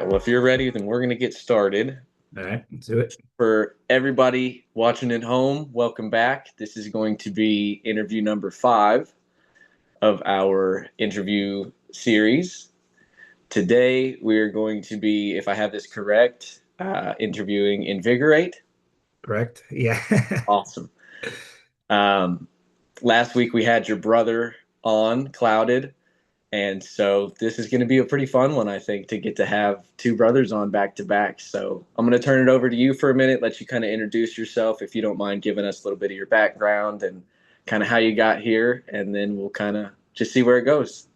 right, well, if you're ready, then we're going to get started. All right, let's do it. For everybody watching at home, welcome back. This is going to be interview number 5 of our interview series. Today, we're going to be, if I have this correct, interviewing INVGR8. Correct. Yeah. Awesome. Last week, we had your brother on, Clouded. And so this is going to be a pretty fun one, I think, to get to have two brothers on back to back. So I'm going to turn it over to you for a minute, let you kind of introduce yourself, if you don't mind giving us a little bit of your background and kind of how you got here. And then we'll kind of just see where it goes.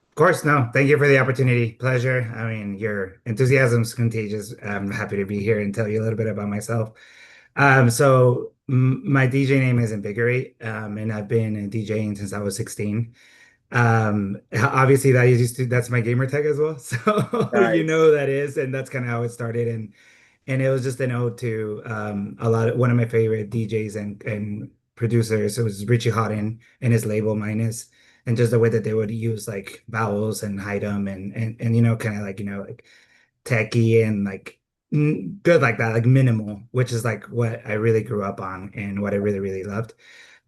Of course, no. Thank you for the opportunity. Pleasure. I mean, your enthusiasm's contagious. I'm happy to be here and tell you a little bit about myself. My DJ name is Invigorate, and I've been DJing since I was 16. Obviously that's my gamer tag as well. So you know Nice. who that is, and that's kind of how it started. And it was just an ode to one of my favorite DJs and producers. It was Richie Hawtin and his label Minus, and just the way that they would use like vowels and hide them and kind of like like techie and like good like that, like minimal, which is like what I really grew up on and what I really really loved.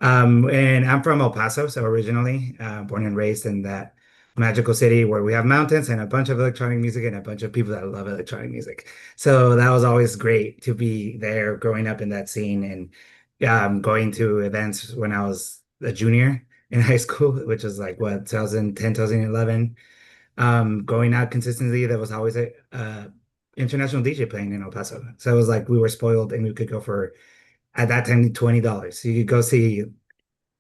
And I'm from El Paso, so originally born and raised in that magical city where we have mountains and a bunch of electronic music and a bunch of people that love electronic music. So that was always great to be there growing up in that scene and going to events when I was a junior in high school, which was like what, 2010, 2011. Going out consistently, there was always a international DJ playing in El Paso. So it was like we were spoiled and we could go for at that time $20. So you could go see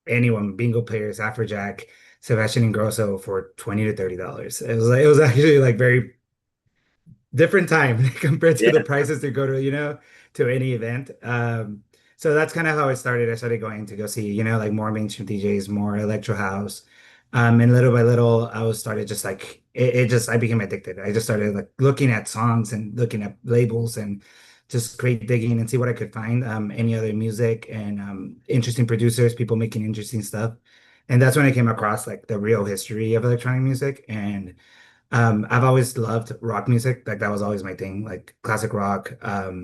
anyone, bingo players, Afrojack, Sebastian Ingrosso for $20 to $30. It was actually like very different time compared to the Yeah. prices to go to, to any event. So that's kind of how it started. I started going to go see, like more mainstream DJs, more electro house. And little by little, I was started just like I became addicted. I just started like looking at songs and looking at labels and just great digging and see what I could find, any other music and interesting producers, people making interesting stuff. And that's when I came across like the real history of electronic music. And I've always loved rock music. Like that was always my thing, like classic rock, and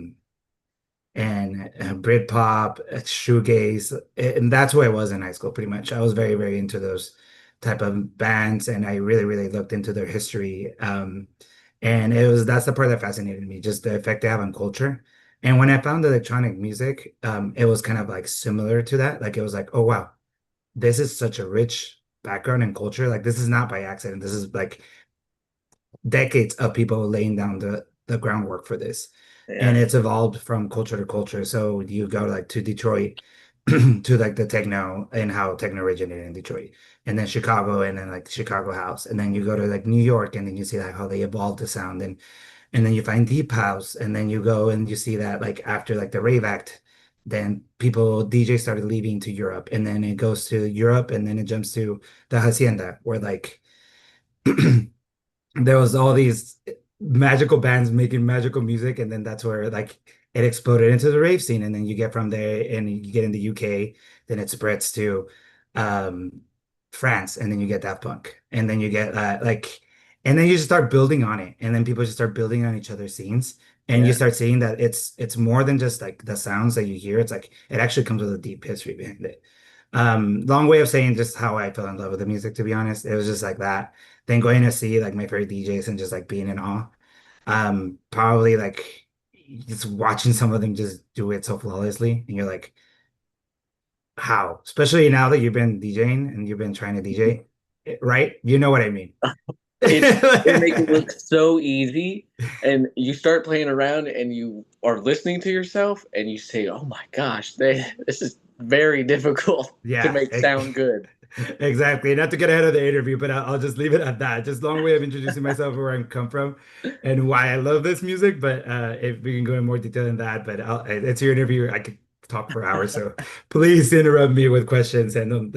Britpop, shoegaze, and that's where I was in high school. Pretty much, I was very, very into those type of bands, and I really, really looked into their history. And that's the part that fascinated me, just the effect they have on culture. And when I found electronic music, it was kind of like similar to that. Like it was like, oh wow, this is such a rich background and culture. Like this is not by accident. This is like decades of people laying down the groundwork for this. And Yeah. it's evolved from culture to culture. So you go like to Detroit to like the techno and how techno originated in Detroit. And then Chicago and then like Chicago house. And then you go to like New York and then you see like how they evolved the sound and then you find deep house and then you go and you see that like after like the rave act, then DJ started leaving to Europe and then it goes to Europe and then it jumps to the hacienda where like there was all these magical bands making magical music, and then that's where like it exploded into the rave scene, and then you get from there, and you get in the UK, then it spreads to um, France, and then you get Daft Punk, and then you get and then you just start building on it, and then people just start building on each other's scenes, and you Yeah. start seeing that it's more than just like the sounds that you hear. It's like it actually comes with a deep history behind it. Long way of saying just how I fell in love with the music, to be honest. It was just like that. Then going to see like my favorite DJs and just like being in awe. Probably like just watching some of them just do it so flawlessly, and you're like, how? Especially now that you've been DJing and you've been trying to DJ, right? You know what I mean. They make it look so easy, and you start playing around and you are listening to yourself and you say, oh my gosh, this is very difficult to Yeah, make sound good. exactly. Not to get ahead of the interview, but I'll just leave it at that. Just long way of introducing myself, where I come from, and why I love this music. But if we can go in more detail than that, but it's your interview. I could talk for hours, so please interrupt me with questions. And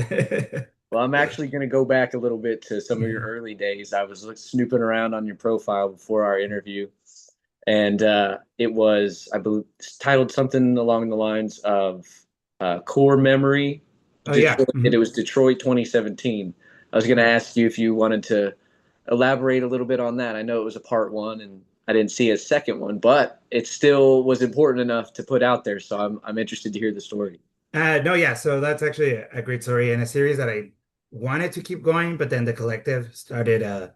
Well, I'm actually going to go back a little bit to some of your early days. I was snooping around on your profile before our interview, and it was, I believe, titled something along the lines of Core Memory. oh yeah. Detroit, it was Detroit 2017. I was going to ask you if you wanted to elaborate a little bit on that. I know it was a part one, and I didn't see a second one, but it still was important enough to put out there. So I'm interested to hear the story. No, yeah, so that's actually a great story and a series that I wanted to keep going, but then the collective started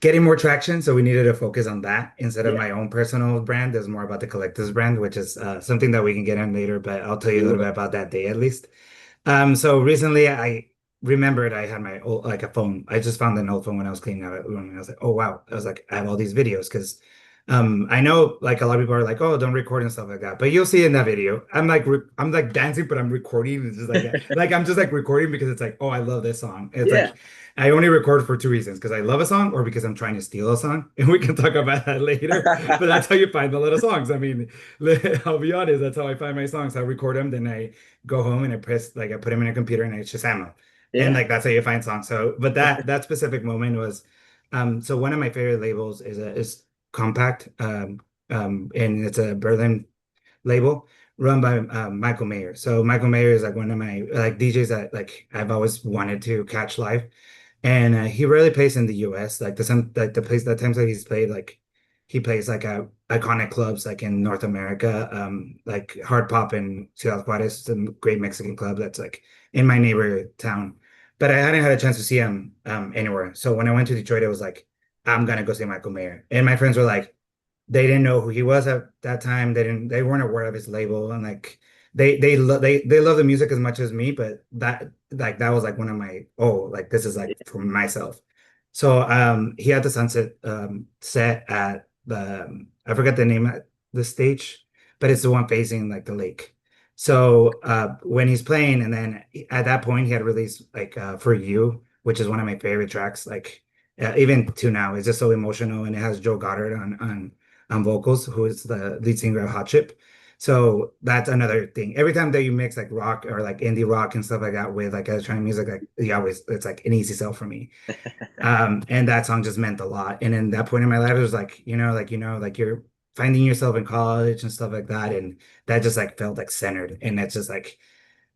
getting more traction, so we needed to focus on that instead of Yeah, my own personal brand. There's more about the collective's brand, which is something that we can get on later, but I'll tell you we a little will. bit about that day at least. So recently I remembered I had my old, like a phone. I just found an old phone when I was cleaning out a room and I was like, oh wow. I was like, I have all these videos because I know like a lot of people are like, oh, don't record and stuff like that. But you'll see in that video, I'm like dancing, but I'm recording. It's just like I'm just like recording because it's like, oh, I love this song. It's Yeah. like I only record for two reasons, because I love a song or because I'm trying to steal a song. And we can talk about that later. But that's how you find the little songs. I mean, I'll be honest, that's how I find my songs. I record them, then I go home and I press like I put them in a computer and I Shazam them. And Yeah. like that's how you find songs. So but that specific moment was so one of my favorite labels is Compact. And it's a Berlin label run by Michael Mayer. So Michael Mayer is like one of my like DJs that like I've always wanted to catch live. And he rarely plays in the US. Like the place the times that he's played, like he plays like iconic clubs like in North America, like Hard Pop in Ciudad Juarez, it's a great Mexican club that's like in my neighborhood town. But I hadn't had a chance to see him anywhere. So when I went to Detroit, it was like, I'm gonna go see Michael Mayer. And my friends were like, they didn't know who he was at that time. They weren't aware of his label, and like they love the music as much as me, but that was like one of my, oh, like this is like for myself. So he had the sunset set at the I forgot the name of the stage, but it's the one facing like the lake. So when he's playing, and then at that point he had released like For You, which is one of my favorite tracks. Like even to now, it's just so emotional, and it has Joe Goddard on vocals, who is the lead singer of Hot Chip. So that's another thing. Every time that you mix like rock or like indie rock and stuff like that with like electronic music, like you always it's like an easy sell for me. And that song just meant a lot. And in that point in my life, it was like, like you're finding yourself in college and stuff like that. And that just like felt like centered. And that's just like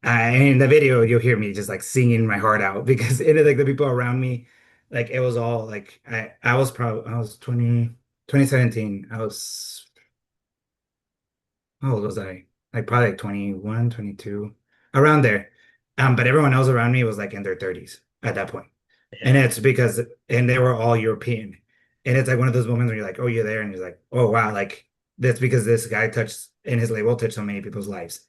in the video, you'll hear me just like singing my heart out because like the people around me, like it was all like I was 2017. I was how old was I? Like probably like 21, 22, around there. But everyone else around me was like in their 30s at that point. And Yeah. it's because and they were all European. And it's like one of those moments where you're like, oh, you're there, and you're like, oh wow, like that's because this guy touched in his label touched so many people's lives.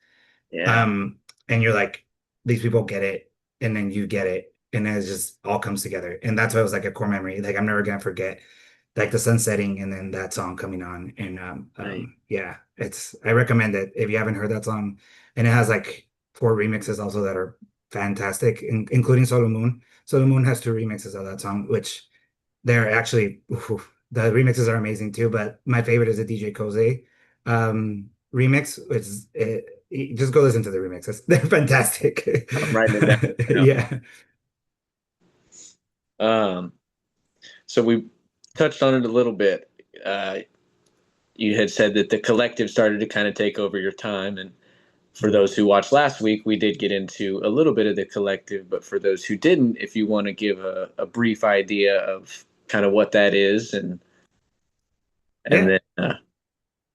Yeah. Um, and you're like, these people get it, and then you get it, and then it just all comes together. And that's why it was like a core memory. Like I'm never gonna forget like the sun setting and then that song coming on. And Right. yeah, it's I recommend it if you haven't heard that song. And it has like four remixes also that are fantastic, including Solo Moon. Solo Moon has two remixes of that song, which they're actually the remixes are amazing too. But my favorite is the DJ Koze remix. Just go listen to the remixes. They're fantastic. I'm writing it down right Yeah. now. So we touched on it a little bit. Uh, you had said that the collective started to kind of take over your time, and for those who watched last week, we did get into a little bit of the collective. But for those who didn't, if you want to give a brief idea of kind of what that is, and Yeah. then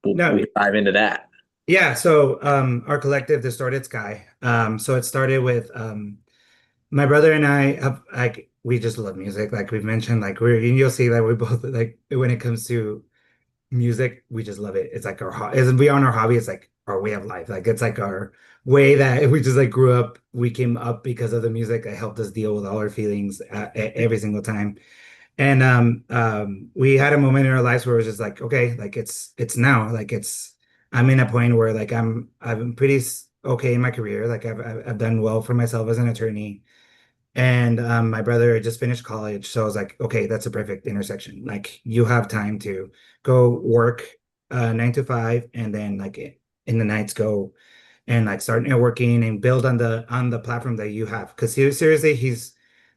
we No, dive into that. yeah, so our collective that started Sky. So it started with my brother and I have like we just love music. Like we've mentioned, like you'll see that we both like when it comes to music, we just love it. It's like our it's beyond our hobby, it's like our way of life. Like it's like our way that we just like grew up. We came up because of the music that helped us deal with all our feelings every single time. And we had a moment in our lives where it was just like, okay, like it's now, like it's I'm in a point where like I'm pretty okay in my career, like I've done well for myself as an attorney, and my brother had just finished college, so I was like, okay, that's a perfect intersection. Like you have time to go work 9 to 5, and then like in the nights go and like start networking and build on the platform that you have. Because seriously, he's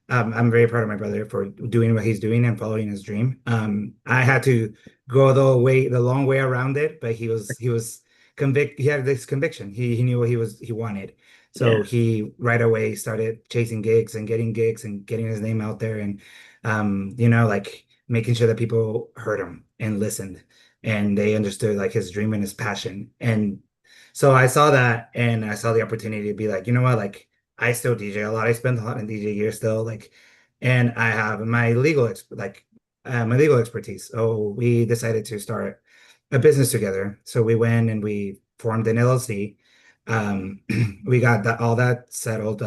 I'm very proud of my brother for doing what he's doing and following his dream. I had to go the long way around it, but he was convict. He had this conviction. He knew what he wanted. So Yeah. he right away started chasing gigs and getting his name out there. And like making sure that people heard him and listened and they understood like his dream and his passion. And so I saw that and I saw the opportunity to be like, you know what, like I still DJ a lot. I spend a lot in DJ years still, like, and I have my legal expertise. So we decided to start a business together. So we went and we formed an LLC. Um, we got all that settled.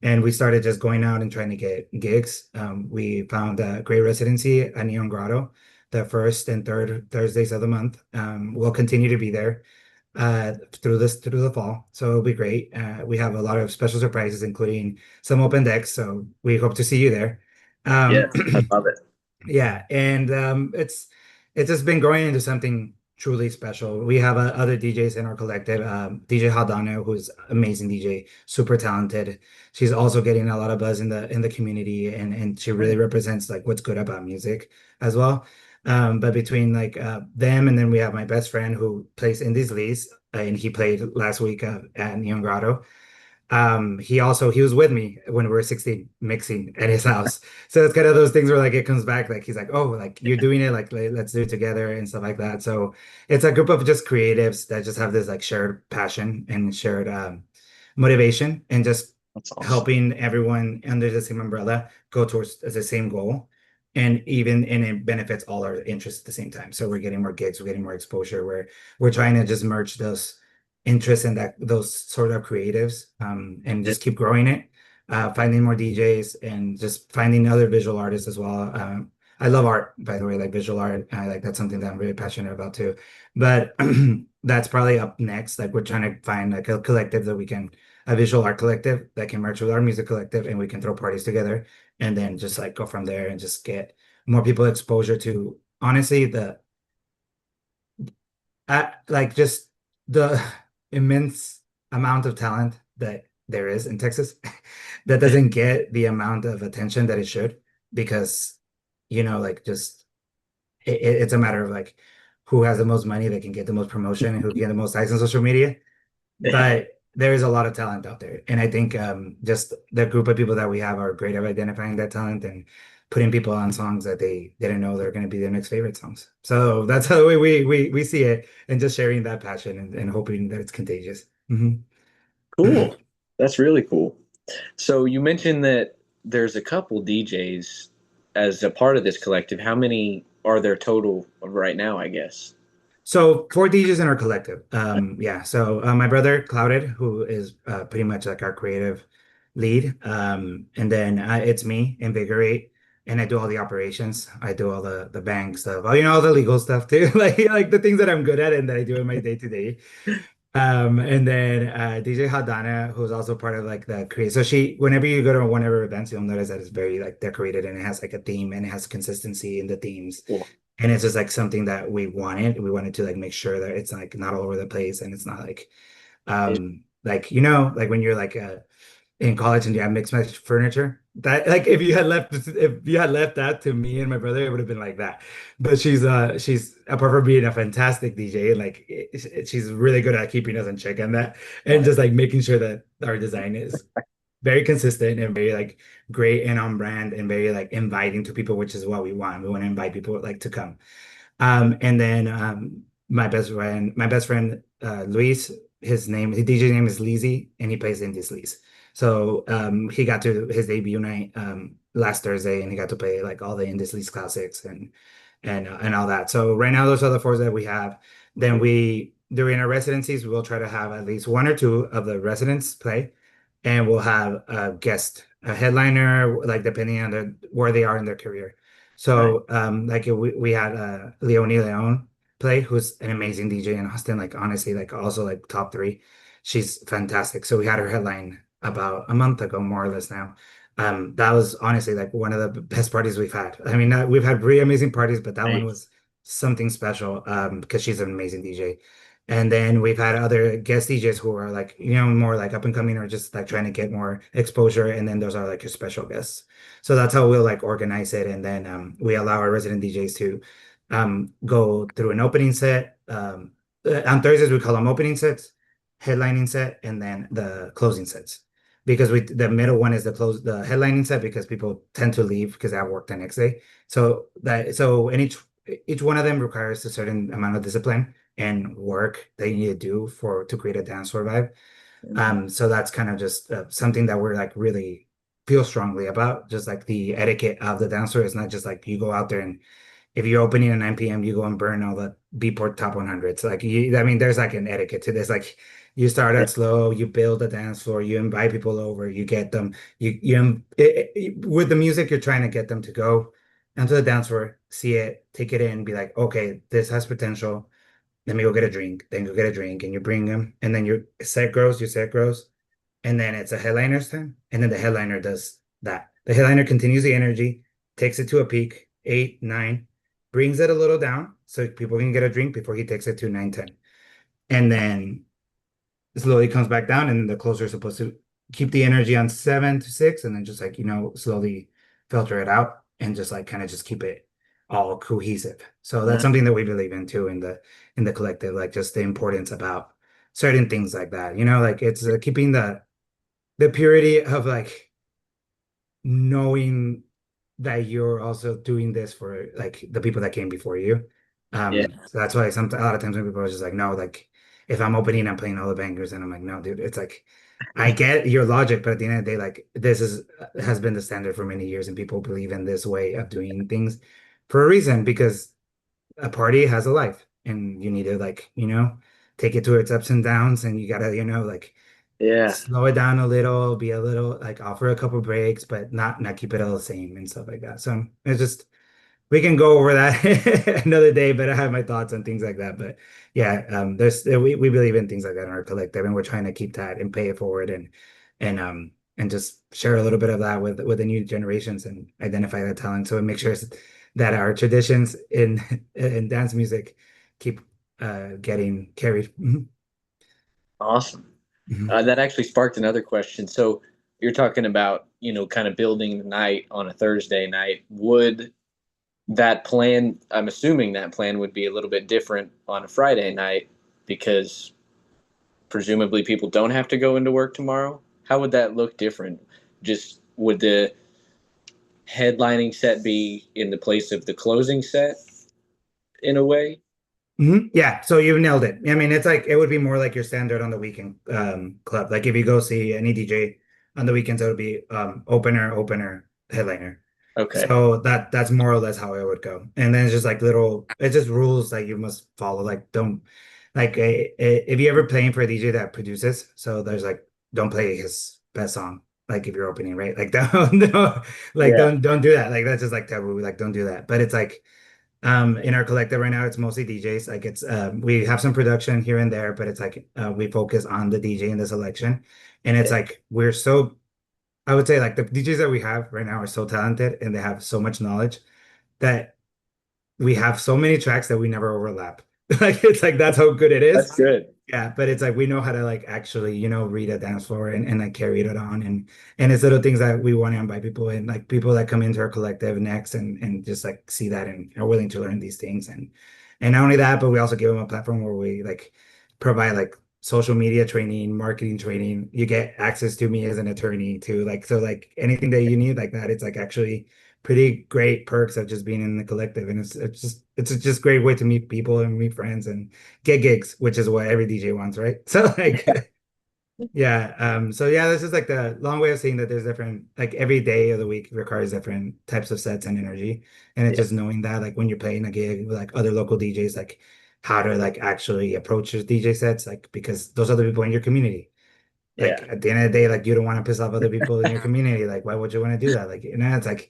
And we started just going out and trying to get gigs. We found a great residency at Neon Grotto, the first and third Thursdays of the month. We'll continue to be there through the fall, so it'll be great. We have a lot of special surprises, including some open decks. So we hope to see you there. Um, Yes, I love it. Yeah, and it's just been growing into something truly special. We have other DJs in our collective. DJ Haldana, who's amazing DJ, super talented. She's also getting a lot of buzz in the community, and she really Right. represents like what's good about music as well. But between like them, and then we have my best friend who plays in these leads, and he played last week at Neon Grotto. He was with me when we were 16 mixing at his house. So it's kind of those things where like it comes back, like he's like, oh, like you're doing it, like let's do it together and stuff like that. So it's a group of just creatives that just have this like shared passion and shared motivation and just That's awesome. helping everyone under the same umbrella go towards the same goal. And it benefits all our interests at the same time. So we're getting more gigs, we're getting more exposure. We're trying to just merge those interest in that those sort of creatives, and Yeah. just keep growing it, finding more DJs and just finding other visual artists as well. I love art, by the way, like visual art. I like that's something that I'm really passionate about too. But that's probably up next. Like we're trying to find like a collective that we can, a visual art collective that can merge with our music collective, and we can throw parties together, and then just like go from there and just get more people exposure to honestly the like just the immense amount of talent that there is in Texas that Yeah. doesn't get the amount of attention that it should because like just it's a matter of like who has the most money that can get the most promotion and who can get the most likes on social media. Yeah. But there is a lot of talent out there. And I think just the group of people that we have are great at identifying that talent and putting people on songs that they didn't know they're going to be their next favorite songs. So that's how we see it and just sharing that passion and hoping that it's contagious. Mhm. Cool. That's really cool. So you mentioned that there's a couple DJs as a part of this collective. How many are there total right now, I guess? So four DJs in our collective. Yeah. So my brother Clouded, who is pretty much like our creative lead, and then it's me, INVGR8, and I do all the operations. I do all the bank stuff, all the legal stuff too, like the things that I'm good at and that I do in my day to day. And then DJ Haldana, who's also part of like the create. So whenever you go to one of her events, you'll notice that it's very like decorated and it has like a theme and it has consistency in the themes. Cool. And it's just like something that we wanted. We wanted to like make sure that it's like not all over the place and it's not Yeah. like like when you're like in college and you have mixed match furniture. That like if you had left that to me and my brother, it would have been like that. But she's apart from being a fantastic DJ, like she's really good at keeping us in check on that and just like making sure that our design is very consistent and very like great and on brand and very like inviting to people, which is what we want. We want to invite people like to come. And then my best friend Luis, his DJ name is Lizzy, and he plays Indie Sleaze. So he got to his debut night last Thursday, and he got to play like all the Indie Sleaze classics and all that. So right now, those are the four that we have. Then we during our residencies, we'll try to have at least one or two of the residents play, and we'll have a guest, a headliner, like depending on where they are in their career. Right. So, like we had Leonie Leon play, who's an amazing DJ in Austin. Like honestly, like also like top three. She's fantastic. So we had her headline about a month ago, more or less now. That was honestly like one of the best parties we've had. I mean, we've had really amazing parties, but that one Nice. was something special because she's an amazing DJ. And then we've had other guest DJs who are like, more like up and coming or just like trying to get more exposure. And then those are like your special guests. So that's how we'll like organize it. And then we allow our resident DJs to go through an opening set. On Thursdays, we call them opening sets, headlining set, and then the closing sets. because the middle one is the headlining set because people tend to leave because they have work the next day. And each one of them requires a certain amount of discipline and work that you need to do to create a dance floor vibe. Mhm. So that's kind of just something that we're like really feel strongly about. Just like the etiquette of the dance floor is not just like you go out there and if you're opening at 9 p.m., you go and burn all the Beatport top 100s. Like I mean, there's like an etiquette to this. Like you start Yeah. out slow, you build the dance floor, you invite people over, you get them, with the music, you're trying to get them to go onto the dance floor, see it, take it in, be like, okay, this has potential. Let me go get a drink. Then go get a drink, and you bring them, and then your set grows, and then it's a headliner's time, and then the headliner does that. The headliner continues the energy, takes it to a peak, 8, 9, brings it a little down so people can get a drink before he takes it to 9, 10. And then slowly comes back down, and then the closer is supposed to keep the energy on 7 to 6, and then just like, slowly filter it out and just like kind of just keep it all cohesive. So that's Nice. something that we believe in too in the collective, like just the importance about certain things like that. Like it's keeping the purity of like knowing that you're also doing this for like the people that came before you. Yeah. So that's why a lot of times when people are just like, no, like if I'm opening, I'm playing all the bangers, and I'm like, no, dude, it's like I get your logic, but at the end of the day, like this has been the standard for many years, and people believe in this way of doing things for a reason because a party has a life, and you need to like, take it to its ups and downs, and you gotta, like Yeah. slow it down a little, be a little like offer a couple breaks, but not keep it all the same and stuff like that. So it's just we can go over that another day, but I have my thoughts on things like that. But yeah, we believe in things like that in our collective, and we're trying to keep that and pay it forward and just share a little bit of that with the new generations and identify that talent. So it makes sure that our traditions in dance music keep getting carried. Awesome. Mhm. That actually sparked another question. So you're talking about, kind of building the night on a Thursday night. Would that plan, I'm assuming that plan would be a little bit different on a Friday night because presumably people don't have to go into work tomorrow. How would that look different? Just would the headlining set be in the place of the closing set in a way? Yeah, so you nailed it. I mean, it's like it would be more like your standard on the weekend club. Like if you go see any DJ on the weekends, it would be opener, headliner. Okay. So that's more or less how it would go. And then it's just like it's just rules that you must follow. Like don't like if you ever playing for a DJ that produces, so there's like don't play his best song. Like if you're opening, right? Like Yeah. don't do that. Like that's just like taboo. Like don't do that. But it's like in our collective right now, it's mostly DJs. Like we have some production here and there, but it's like we focus on the DJ in the selection. And it's Yeah. like I would say like the DJs that we have right now are so talented and they have so much knowledge that we have so many tracks that we never overlap. Like it's like that's how good it is. That's good. Yeah, but it's like we know how to like actually, read a dance floor and like carry it on and it's little things that we want to invite people in, like people that come into our collective next and just like see that and are willing to learn these things and not only that, but we also give them a platform where we like provide like social media training, marketing training. You get access to me as an attorney too, like so like anything that you need like that, it's like actually pretty great perks of just being in the collective and it's just great way to meet people and meet friends and get gigs, which is what every DJ wants, right? So Yeah. like, yeah. So yeah, this is like the long way of saying that there's different, like every day of the week requires different types of sets and energy. And it's Yeah. just knowing that, like when you're playing a gig with like other local DJs, like how to like actually approach your DJ sets, like because those are the people in your community. Like Yeah. at the end of the day, like you don't want to piss off other people in your community. Like, why would you want to do that? Like, it's like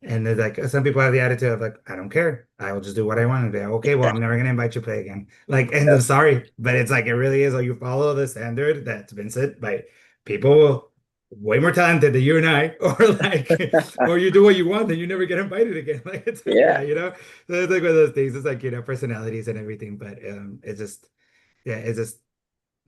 and there's like some people have the attitude of like, I don't care. I will just do what I want to do. Okay, well, I'm never gonna invite you to play again. Like, and I'm Yep. sorry, but it's like it really is like you follow the standard that's been set by people way more talented than you and I, or like, or you do what you want and you never get invited again. Like it's like, Yeah. so it's like one of those things. It's like, personalities and everything, but it's just it's just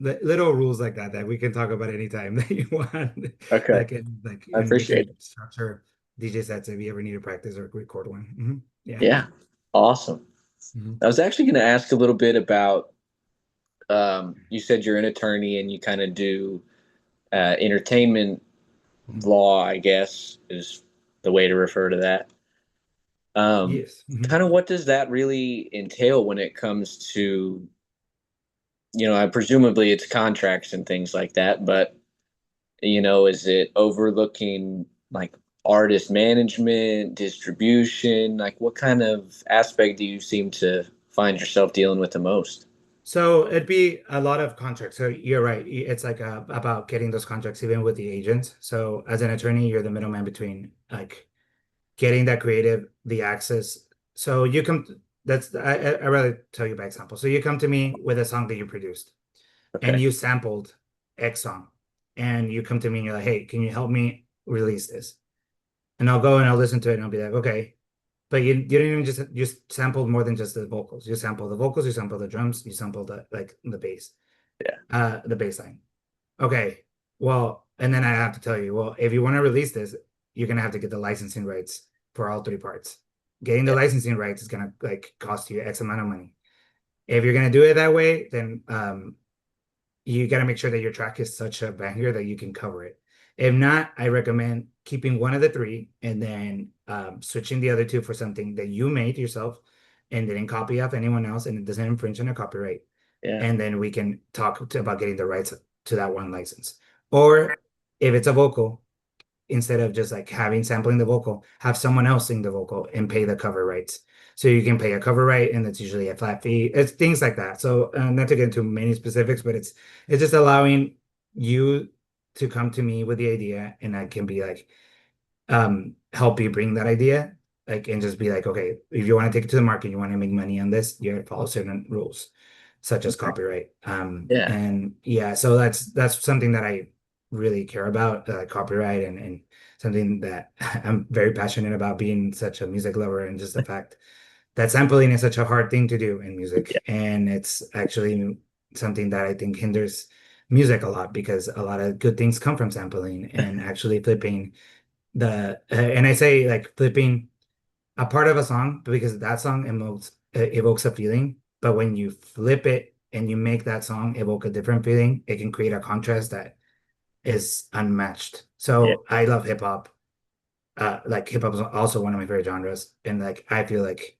little rules like that we can talk about anytime that you want. Okay. I And we appreciate can it. structure DJ sets if you ever need to practice or record one. Yeah. Yeah. Awesome. Mhm. I was actually going to ask a little bit about, you said you're an attorney and you kind of do entertainment law, I guess, is the way to refer to that. Yes. Kind of what does that really entail when it comes to, I presumably it's contracts and things like that, but is it overlooking like artist management, distribution? Like what kind of aspect do you seem to find yourself dealing with the most? So it'd be a lot of contracts. So you're right. It's like about getting those contracts even with the agent. So as an attorney, you're the middleman between like getting that creative, the access. So you come, I rather tell you by example. So you come to me with a song that you produced and Okay. you sampled X song and you come to me and you're like, hey, can you help me release this? And I'll go and I'll listen to it and I'll be like, okay. But you didn't even just sampled more than just the vocals. You sample the vocals, you sample the drums, you sample the like Yeah. the bass line. Okay. Well, and then I have to tell you, well, if you want to release this, you're gonna have to get the licensing rights for all three parts. Getting the Yeah. licensing rights is gonna like cost you X amount of money. If you're gonna do it that way, then you got to make sure that your track is such a banger that you can cover it. If not, I recommend keeping one of the three and then switching the other two for something that you made yourself and didn't copy off anyone else and it doesn't infringe on a copyright. Yeah. And then we can talk about getting the rights to that one license. Or if it's a vocal, instead of just like having sampling the vocal, have someone else sing the vocal and pay the cover rights. So you can pay a cover right, and it's usually a flat fee. It's things like that. So not to get into many specifics, but it's just allowing you to come to me with the idea, and I can be like, help you bring that idea, like, and just be like, okay, if you want to take it to the market, you want to make money on this, you have to follow certain rules, such as Okay. copyright. Yeah. And yeah, so that's something that I really care about, copyright, and something that I'm very passionate about being such a music lover, and just the fact that sampling is such a hard thing to do in Yeah. music, and it's actually something that I think hinders music a lot because a lot of good things come from sampling and actually flipping and I say like flipping a part of a song because that song evokes a feeling, but when you flip it and you make that song evoke a different feeling, it can create a contrast that is unmatched. Yeah. So I love hip hop. Like hip hop is also one of my favorite genres, and like I feel like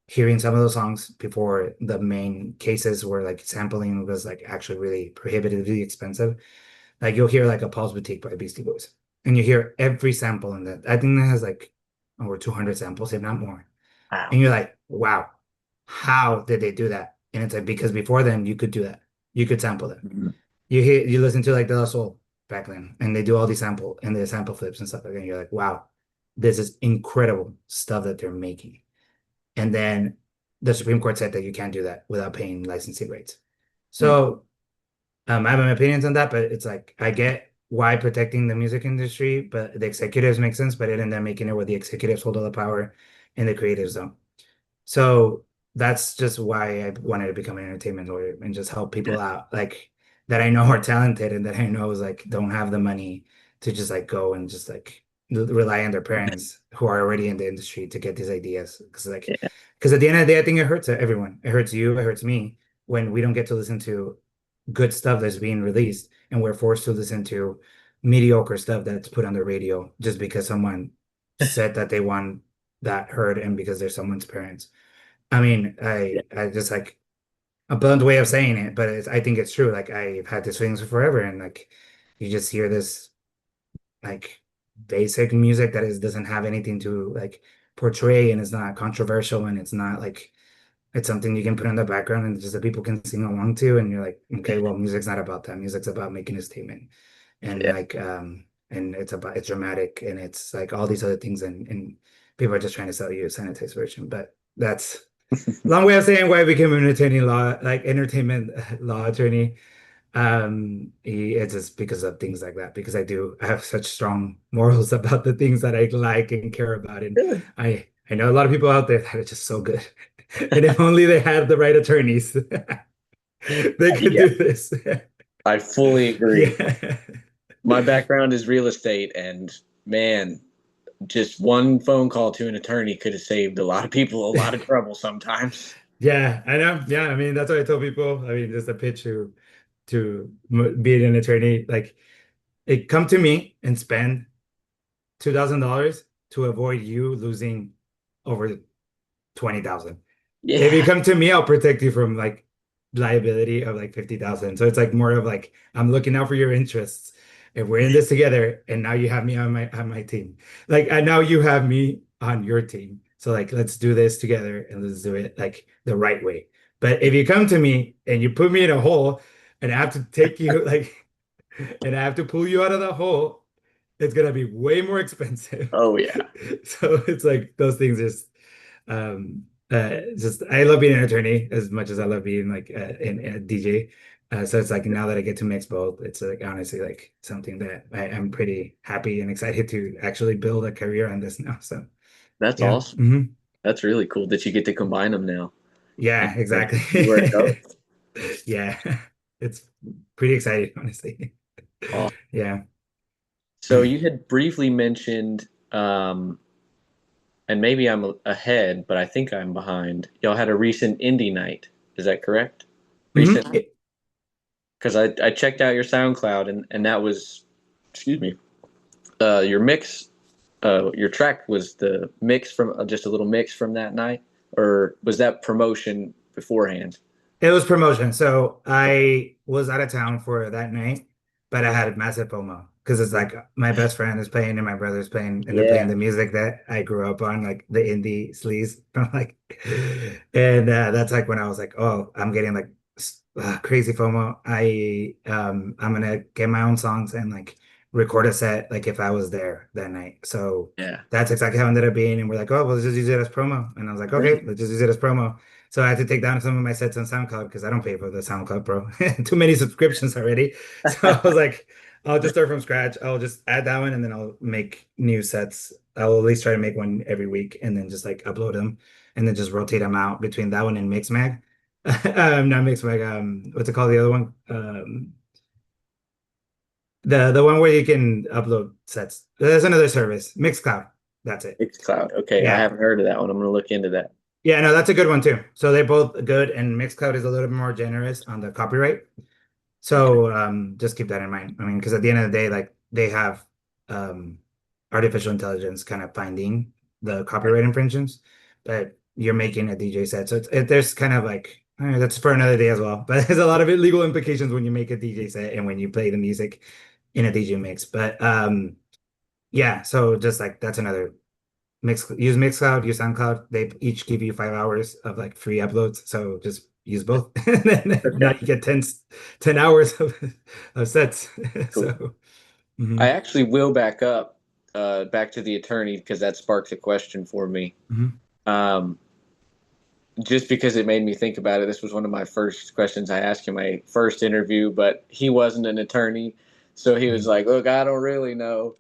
hearing some of those songs before the main cases where like sampling was like actually really prohibitively expensive. Like you'll hear like a Paul's Boutique by Beastie Boys, and you hear every sample in that. I think that has like over 200 samples, if not more. And Wow. you're like, wow, how did they do that? And it's like because before then you could do that. You could sample that. Mhm. You listen to like De La Soul back then, and they do all these sample flips and stuff like that. And you're like, wow, this is incredible stuff that they're making. And then the Supreme Court said that you can't do that without paying licensing rates. Mm. So I have my opinions on that, but it's like I get why protecting the music industry, but the executives make sense, but it ended up making it where the executives hold all the power and the creatives don't. So that's just why I wanted to become an entertainment lawyer and just help Yeah. people out, like that I know are talented and that I know is like don't have the money to just like go and just like rely on their parents who are already in the industry to get these ideas. Yeah. Because at the end of the day, I think it hurts everyone. It hurts you, it hurts me when we don't get to listen to good stuff that's being released and we're forced to listen to mediocre stuff that's put on the radio just because someone said that they want that heard and because they're someone's parents. I mean, Yeah. I just like a blunt way of saying it, but I think it's true. Like I've had these feelings for forever, and like you just hear this like basic music that is doesn't have anything to like portray, and it's not controversial, and it's not like it's something you can put in the background and just that people can sing along to, and you're like, okay, well, music's not about that. Music's about making a statement, and Yeah. like and it's dramatic, and it's like all these other things, and people are just trying to sell you a sanitized version, but that's. Long way of saying why I became an entertainment law attorney. It's just because of things like that, because I do have such strong morals about the things that I like and care about. And Really? I know a lot of people out there that are just so good. And if only they had the right attorneys, they could Yeah. do this. I fully agree. Yeah. My background is real estate, and man, just one phone call to an attorney could have saved a lot of people a lot of trouble sometimes. Yeah, I know. Yeah, I mean, that's what I tell people. I mean, just a pitch to be an attorney. Like, come to me and spend. $2,000 to avoid you losing over 20,000. If you Yeah. come to me, I'll protect you from like liability of like 50,000. So it's like more of like I'm looking out for your interests. If we're in this together, and now you have me on my team, like and now you have me on your team. So like let's do this together and let's do it like the right way. But if you come to me and you put me in a hole and I have to take you like and I have to pull you out of the hole, it's gonna be way more expensive. Oh yeah. So it's like those things just I love being an attorney as much as I love being like a DJ. So it's like now that I get to mix both, it's like honestly like something that I'm pretty happy and excited to actually build a career on this now. So That's yeah. awesome. That's really cool that you get to combine them now and Yeah, see where it exactly. goes. Yeah. It's pretty exciting, honestly. Awesome. Yeah. So you had briefly mentioned, and maybe I'm ahead, but I think I'm behind. Y'all had a recent indie night. Is that correct? Mhm. Recently? Because I checked out your SoundCloud and that was, excuse me, your mix, your track was the mix from just a little mix from that night, or was that promotion beforehand? It was promotion. So I was out of town for that night, but I had massive FOMO because it's like my best friend is playing and my brother's playing, and they're playing Yeah, the music that I grew up on, like the indie sleaze. I'm like, and that's like when I was like, oh, I'm getting like crazy FOMO. I'm gonna get my own songs and like record a set like if I was there that night. So yeah, that's exactly how it ended up being. And we're like, oh, well, let's just use it as promo. And I was like, okay, great. let's just use it as promo. So I had to take down some of my sets on SoundCloud because I don't pay for the SoundCloud Pro. Too many subscriptions already. So I was like, I'll just start from scratch. I'll just add that one and then I'll make new sets. I'll at least try to make one every week and then just like upload them and then just rotate them out between that one and Mixmag. Not Mixmag, what's it called? The other one? The one where you can upload sets. There's another service, Mixcloud. That's it. Mixcloud. Okay, I Yeah. haven't heard of that one. I'm gonna look into that. Yeah, no, that's a good one too. So they're both good, and Mixcloud is a little bit more generous on the copyright. Okay. So just keep that in mind. I mean, because at the end of the day, like they have um, artificial intelligence kind of finding the Right. copyright infringements, but you're making a DJ set. So there's kind of like that's for another day as well. But there's a lot of legal implications when you make a DJ set and when you play the music in a DJ mix. But yeah, so just like that's another use Mixcloud, use SoundCloud. They each give you 5 hours of like free uploads. So just use both. And then now Okay. you get 10 hours of sets. Cool. So I mhm, actually will back up, back to the attorney because that sparked a question for me. mhm, Um, just because it made me think about it. This was one of my first questions I asked in my first interview, but he wasn't an attorney. So he was mhm. like, look, I don't really know.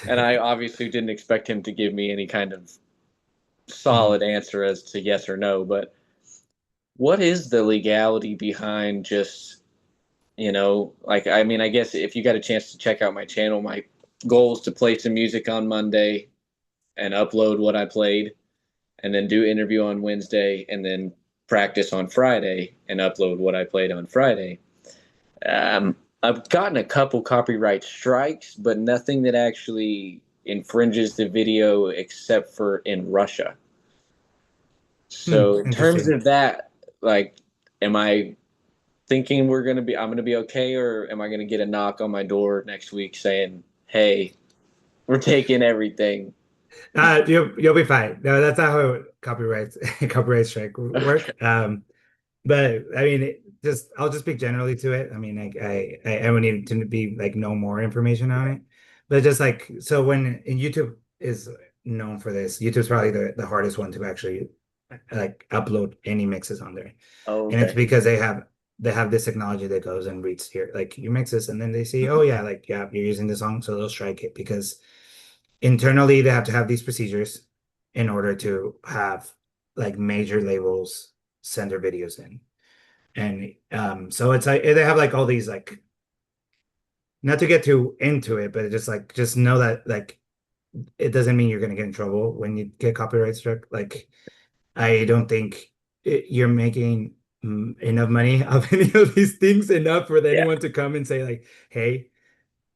And I obviously didn't expect him to give me any kind of Mhm. solid answer as to yes or no. But what is the legality behind just, like, I mean, I guess if you got a chance to check out my channel, my goal is to play some music on Monday and upload what I played and then do interview on Wednesday and then practice on Friday and upload what I played on Friday. I've gotten a couple copyright strikes, but nothing that actually infringes the video except for in Russia. So in terms Interesting. of that, like, am I thinking I'm gonna be okay, or am I gonna get a knock on my door next week saying, "Hey, we're taking everything"? You'll be fine. No, that's not how copyrights copyright strike Okay. work. But I mean, I'll just speak generally to it. I mean, like I would need to be like know more information on it. But just like so, when and YouTube is known for this, YouTube's probably the hardest one to actually like upload any mixes on there, Oh, and it's okay. because they have this technology that goes and reads here like your mixes, and then they see, oh yeah, like yeah, you're using the song, so they'll strike it because internally they have to have these procedures in order to have like major labels send their videos in. And so it's like they have like all these like not to get too into it, but just like just know that like it doesn't mean you're gonna get in trouble when you get copyright struck. Like I don't think you're making enough money of any of these things enough for Yeah. anyone to come and say like, hey,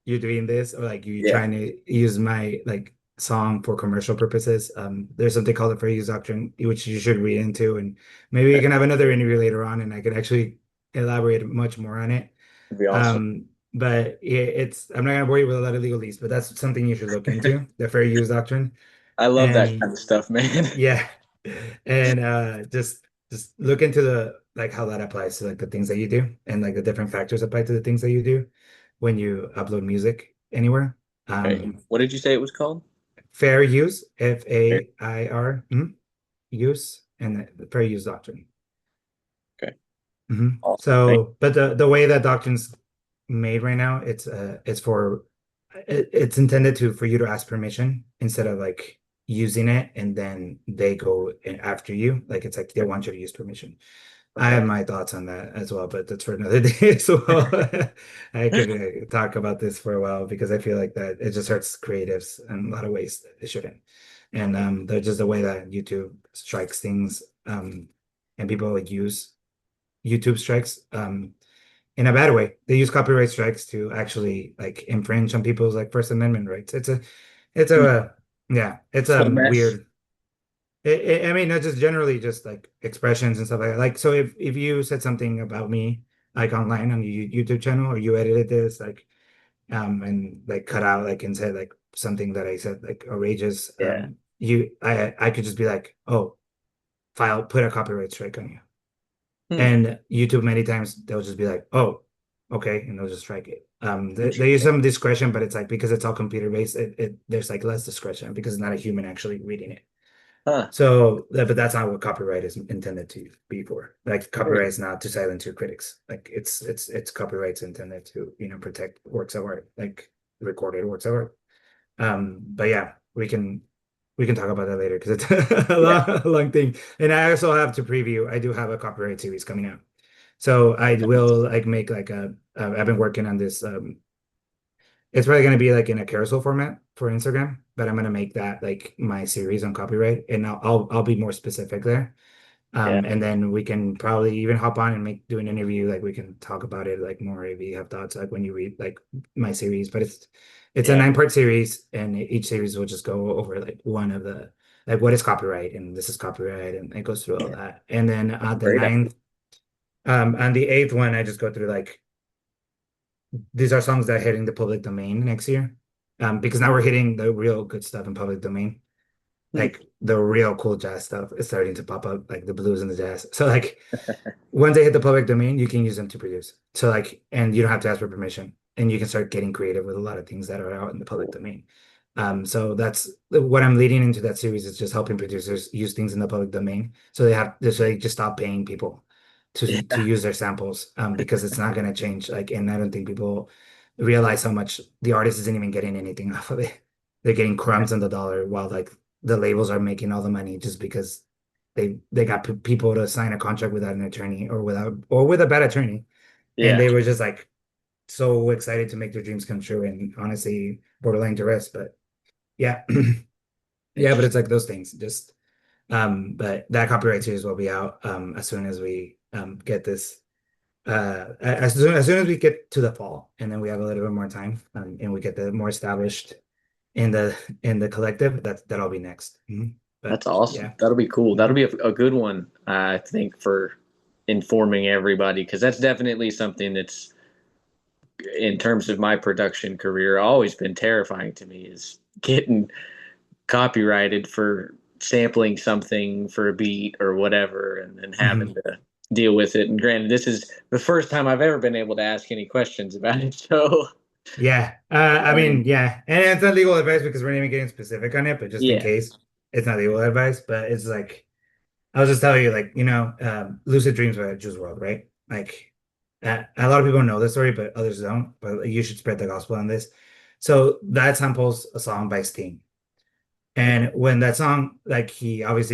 you're doing this or like you Yeah. trying to use my like song for commercial purposes. There's something called the fair use doctrine, which you should read into, and maybe we can have another interview later on, and I can actually elaborate much more on it. That'd be awesome. But it's I'm not gonna bore you with a lot of legalese, but that's something you should look into, the fair use doctrine. I love that And kind of stuff, man. yeah, and just look into the like how that applies to like the things that you do and like the different factors apply to the things that you do when you upload music anywhere. Okay. What did you say it was called? Fair use, Fair. FAIR, use, and the fair use doctrine. Okay. Awesome. Thank So, but the way that doctrine's made right now, it's for it's intended to for you to ask permission instead of like using it and then they go in after you. Like it's like they you. want you to use permission. I have Okay. my thoughts on that as well, but that's for another day as well. I could talk about this for a while because I feel like that it just hurts creatives in a lot of ways that it shouldn't. And they're just the way that YouTube strikes things, and people like use YouTube strikes in a bad way. They use copyright strikes to actually like infringe on people's like First Amendment rights. It's Hmm. a yeah, it's a What a mess. weird. I mean, not just generally just like expressions and stuff like that. Like, so if you said something about me like online on your YouTube channel or you edited this like and like cut out like and said like something that I said like outrageous Yeah. I could just be like, oh, file put a copyright strike on you. Hmm. And YouTube many times they'll just be like, oh, okay, and they'll just strike it. They use Interesting. some discretion, but it's like because it's all computer based, it there's like less discretion because it's not a human actually reading it. Huh. So, but that's not what copyright is intended to be for. Like copyright Weird. is not to silence your critics. Like it's copyright's intended to, protect works of art, like recorded works of art. But yeah, we can talk about that later because it's Yeah. a long thing. And I also have to preview. I do have a copyright series coming out, so I will like make like I've been working on this. It's probably gonna be like in a carousel format for Instagram, but I'm gonna make that like my series on copyright, and I'll be more specific there. Yeah. And then we can probably even hop on and do an interview. Like we can talk about it like more if you have thoughts like when you read like my series. But it's a Yeah. 9-part series, and each series will just go over like one of the like what is copyright and this is copyright, and it goes through all Yeah. that. And then That's a the great idea. ninth, on the eighth one, I just go through like these are songs that are hitting the public domain next year. Because now we're hitting the real good stuff in public domain, Hmm. like the real cool jazz stuff is starting to pop up, like the blues and the jazz. So like once they hit the public domain, you can use them to produce. So like, and you don't have to ask for permission, and you can start getting creative with a lot of things that are out in the public Cool. domain. So that's what I'm leading into that series is just helping producers use things in the public domain. So they just stop paying people to Yeah. use their samples, because it's not going to change. Like, and I don't think people realize how much the artist isn't even getting anything off of it. They're getting Yeah. crumbs on the dollar while like the labels are making all the money just because they got people to sign a contract without an attorney or with a bad attorney, and Yeah. they were just like so excited to make their dreams come true and honestly borderline duress. But yeah, yeah, but Interesting. it's like those things. Just but that copyright series will be out as soon as we get this. As soon as we get to the fall, and then we have a little bit more time, and we get the more established in the collective. That'll be next. That's But awesome. yeah. That'll be cool. That'll Mhm. be a good one, I think, for informing everybody because that's definitely something that's in terms of my production career always been terrifying to me is getting copyrighted for sampling something for a beat or whatever and then having Mhm. to deal with it. And granted, this is the first time I've ever been able to ask any questions about it. So, Yeah. I mean, yeah. And it's not legal advice because we're not even getting specific on it, but just in yeah, case it's not legal advice, but it's like, I'll just tell you, like, lucid dreams by Juice World, right? Like, a lot of people know this story, but others don't. But like, you should spread the gospel on this. So that samples a song by Sting. okay. And when that song, like, he was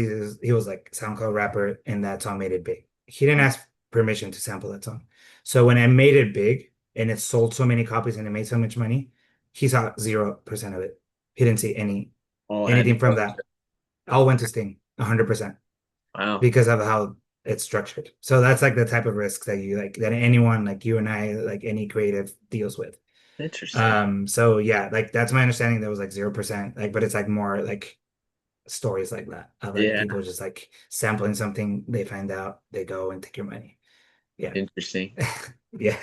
like SoundCloud rapper, and that song made it big. He didn't ask permission to sample that song. So when I made it big and it sold so many copies and it made so much money, he saw 0% of it. He didn't see All had to anything from go. that. All went to Sting, 100%, Wow. because of how it's structured. So that's like the type of risk that you like that anyone like you and I, like any creative deals with. Interesting. So yeah, like that's my understanding. That was like 0%. Like, but it's like more like stories like that of like Yeah, people just like sampling something, they find out, they go and take your money. Yeah. interesting. Yeah.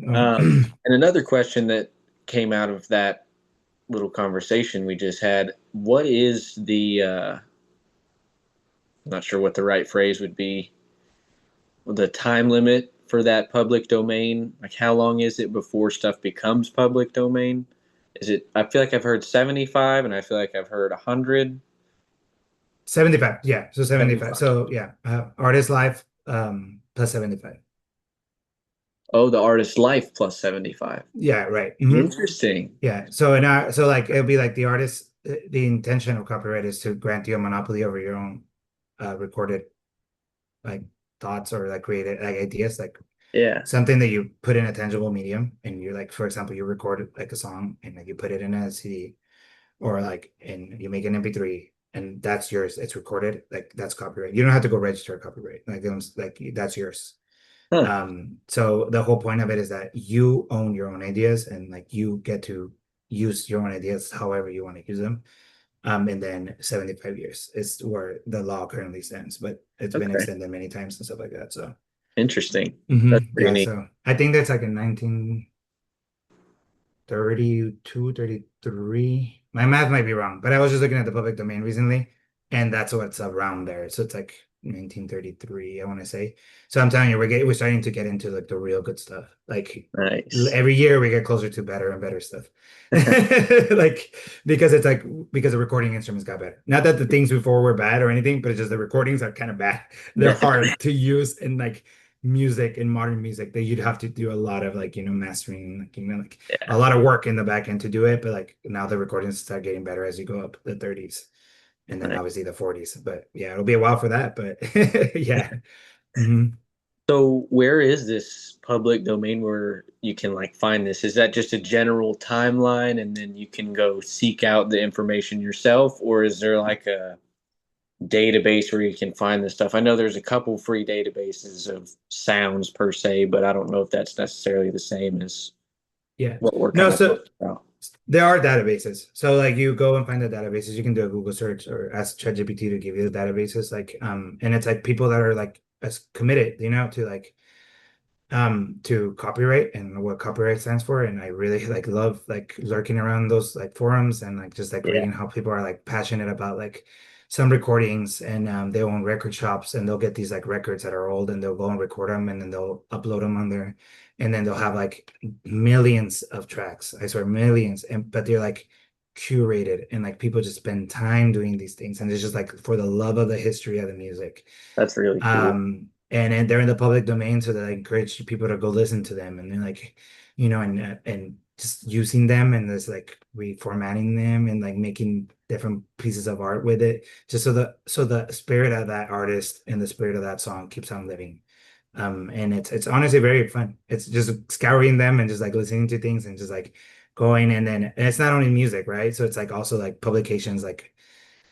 Um, and another question that came out of that little conversation we just had, what is I'm not sure what the right phrase would be, the time limit for that public domain? Like, how long is it before stuff becomes public domain? Is it, I feel like I've heard 75 and I feel like I've heard 100. 75. Yeah. So 75. 75. So yeah, artist life plus 75. Oh, the artist's life plus 75. Yeah, right. Hmm. Interesting. Yeah. So so like it'll be like the artist, the intention of copyright is to grant you a monopoly over your own recorded like thoughts or like created like ideas, like Yeah. something that you put in a tangible medium and you like, for example, you record like a song and like you put it in a CD or like and you make an MP3 and that's yours. It's recorded, like that's copyright. You don't have to go register a copyright. Like they don't like that's yours. Huh. So the whole point of it is that you own your own ideas and like you get to use your own ideas however you want to use them. And then 75 years is where the law currently stands, but it's been Okay. extended many times and stuff like that. So Interesting. That's pretty yeah, neat. so I think that's like in 1932, 33. My math might be wrong, but I was just looking at the public domain recently, and that's what's around there. So it's like 1933, I want to say. So I'm telling you, we're starting to get into like the real good stuff. Like Nice. every year we get closer to better and better stuff. Like because it's like because the recording instruments got better. Not that the things before were bad or anything, but it's just the recordings are kind of bad. They're hard to use and like music in modern music that you'd have to do a lot of like mastering like Yeah. a lot of work in the back end to do it, but like now the recordings start getting better as you go up the 30s and then Nice. obviously the 40s. But yeah, it'll be a while for that, but yeah. Hmm. So where is this public domain where you can like find this? Is that just a general timeline and then you can go seek out the information yourself, or is there like a database where you can find this stuff? I know there's a couple free databases of sounds per se, but I don't know if that's necessarily the same as Yeah. what we're No, kind of so talking about. there are databases. So like you go and find the databases. You can do a Google search or ask ChatGPT to give you the databases. Like and it's like people that are like as committed, to like to copyright and what copyright stands for. And I really like love like lurking around those like forums and like just like Yeah. reading how people are like passionate about like some recordings and they own record shops and they'll get these like records that are old and they'll go and record them and then they'll upload them on there and then they'll have like millions of tracks. I swear millions. And but they're like curated and like people just spend time doing these things and it's just like for the love of the history of the music. That's really cool. And they're in the public domain, so that I encourage people to go listen to them, and then like, and just using them and just like reformatting them and like making different pieces of art with it, just so the spirit of that artist and the spirit of that song keeps on living. And it's honestly very fun. It's just scouring them and just like listening to things and just like going and it's not only music, right? So it's like also like publications like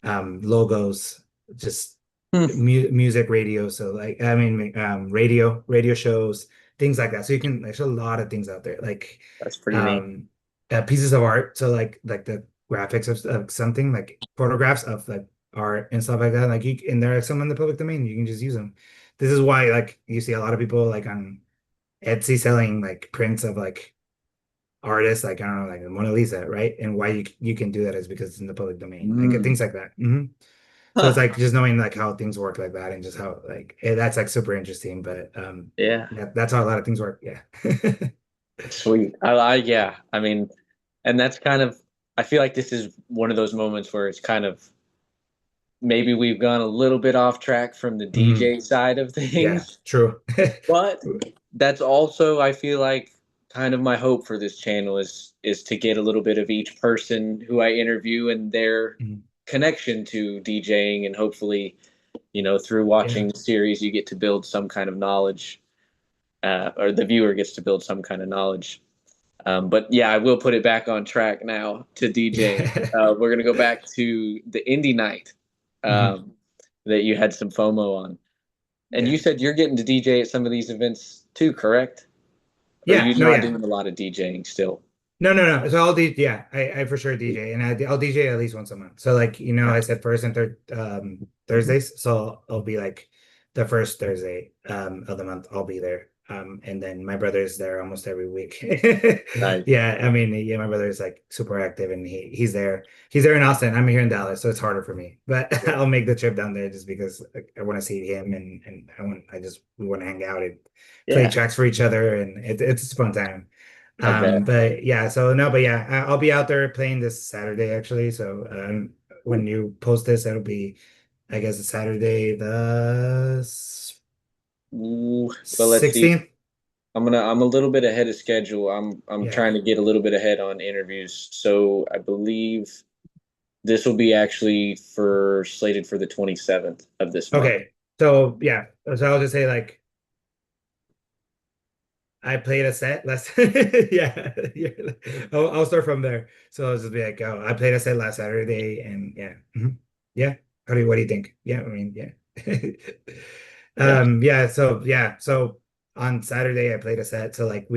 logos, just Hmm. music, radio. So like, I mean, radio shows, things like that. So you can, there's a lot of things out there, like That's pretty neat. um, pieces of art. So like the graphics of something, like photographs of like art and stuff like that. Like and there are some in the public domain. You can just use them. This is why like you see a lot of people like on Etsy selling like prints of like artists, like I don't know, like the Mona Lisa, right? And why you can do that is because it's in the public domain, like Mm. things like that. So it's Huh. like just knowing like how things work like that and just how like that's like super interesting. But Yeah. that's how a lot of things work. Yeah. Sweet. Yeah. I mean, and that's kind of, I feel like this is one of those moments where it's kind of maybe we've gone a little bit off track from the Mhm. DJ side of Yeah, things, true. but that's also, I feel like, kind of my hope for this channel is to get a little bit of each person who I interview and their Mhm. connection to DJing, and hopefully, through Yeah. watching the series, you get to build some kind of knowledge, or the viewer gets to build some kind of knowledge. But yeah, I will put it back on track now to DJing. We're gonna go back to the indie night Mhm. um, that you had some FOMO on, and Yeah. you said you're getting to DJ at some of these events too, correct? Or are Yeah, you no, not yeah. doing a lot of DJing still? No, no, no. So I'll do, yeah, I for sure DJ, and I'll DJ at least once a month. So like, I said first and third Mhm. Thursdays. So I'll be like the first Thursday of the month, I'll be there. And then my brother's there almost every week. Nice. Yeah, I mean, yeah, my brother is like super active and he's there. He's there in Austin. I'm here in Dallas, so it's harder for me. But Yeah. I'll make the trip down there just because I want to see him and we want to hang out and play Yeah, tracks for each other, and it's a fun time. I bet. But yeah, so no, but yeah, I'll be out there playing this Saturday actually. So when you post this, it'll be, I guess, it's Saturday the Ooh, well, let's see. 16th. I'm a little bit ahead of schedule. I'm Yeah. trying to get a little bit ahead on interviews. So I believe this will be actually for slated for the 27th of this month. Okay. So yeah. So I'll just say like I played a set last yeah, yeah. I'll start from there. So I'll just be like, oh, I played a set last Saturday and yeah. Mhm. Yeah. What do you think? Yeah, I mean, yeah. Yeah, So on Saturday I played a set. So like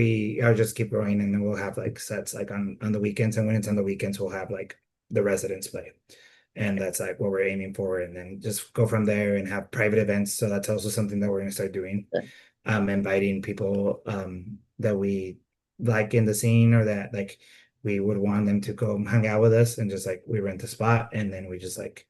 I'll just keep going and then we'll have like sets like on the weekends. And when it's on the weekends, we'll have like the residents play. And that's like what we're aiming for. And then just go from there and have private events. So that's also something that we're gonna start doing, yeah, inviting people that we like in the scene or that like we would want them to go hang out with us, and just like we rent a spot and then we just like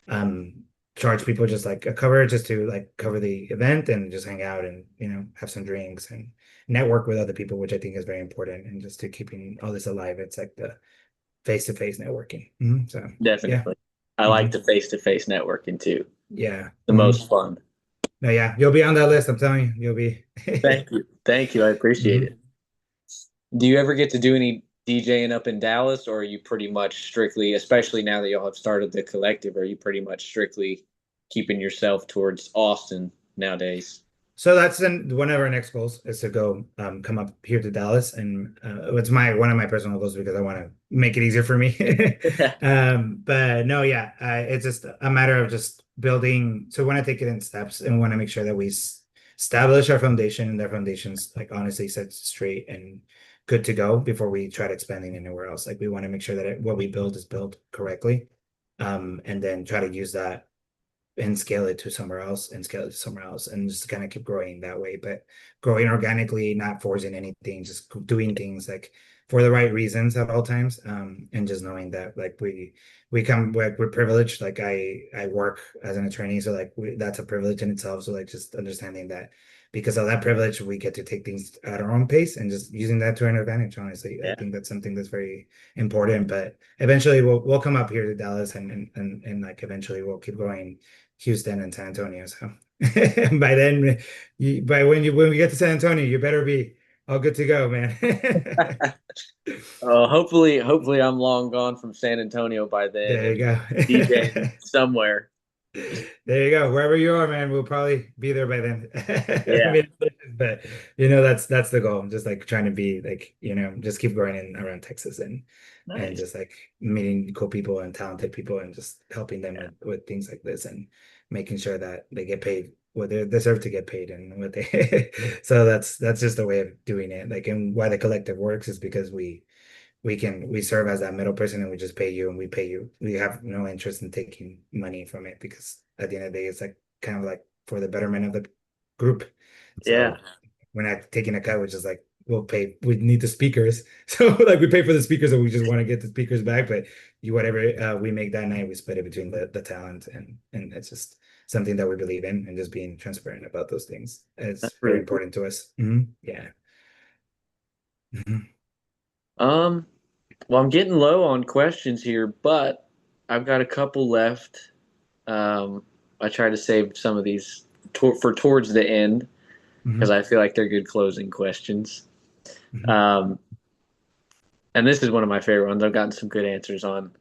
um charge people just like a cover just to like cover the event and just hang out and have some drinks and network with other people, which I think is very important, and just to keeping all this alive. It's like the face-to-face networking. So yeah. definitely. I like hmm the face-to-face networking too. yeah. The most fun. No, yeah, you'll be on that list, I'm telling you, you'll be. Thank you. Thank you. I appreciate it. Mhm. Do you ever get to do any DJing up in Dallas, or are you pretty much strictly, especially now that y'all have started the collective, are you pretty much strictly keeping yourself towards Austin nowadays? So that's then one of our next goals is to go come up here to Dallas, and it's my one of my personal goals because I want to make it easier for me. But no, yeah, it's just a matter of just building. So we want to take it in steps and we want to make sure that establish our foundation, and their foundations like honestly set straight and good to go before we try to expanding anywhere else. Like we want to make sure that what we build is built correctly, and then try to use that and scale it to somewhere else and scale it to somewhere else and just kind of keep growing that way, but growing organically, not forcing anything, just doing things like for the right reasons at all times. And just knowing that like we come like we're privileged. Like I work as an attorney, so like that's a privilege in itself. So like just understanding that because of that privilege we get to take things at our own pace and just using that to our advantage. Honestly, I Yeah, think that's something that's very important. But eventually we'll come up here to Dallas, and like eventually we'll keep going Houston and San Antonio. So by then, by when we get to San Antonio, you better be all good to go, man. hopefully I'm long gone from San Antonio by then There you and go. DJing somewhere. There you go. Wherever you are, man, we'll probably be there by then. I Yeah, mean, but that's the goal. I'm just like trying to be like, just keep growing in around Texas and nice. just like meeting cool people and talented people and just helping them Yeah, with things like this and making sure that they get paid what they deserve to get paid and what they so that's just a way of doing it. Like, and why the collective works is because we serve as that middle person and we just pay you and we pay you. We have no interest in taking money from it because at the end of the day, it's like kind of like for the betterment of the group. yeah, So we're not taking a cut, which is like we need the speakers. So like we pay for the speakers and we just want to get the speakers back. But whatever we make that night, we split it between the talent, and it's just something that we believe in, and just being transparent about those things is that's very really cool. important to us. Yeah. Mhm. Um, well, I'm getting low on questions here, but I've got a couple left. Um, I try to save some of these for towards the end because Mhm. I feel like they're good closing questions. Mhm. Um, and this is one of my favorite ones. I've gotten some good answers on.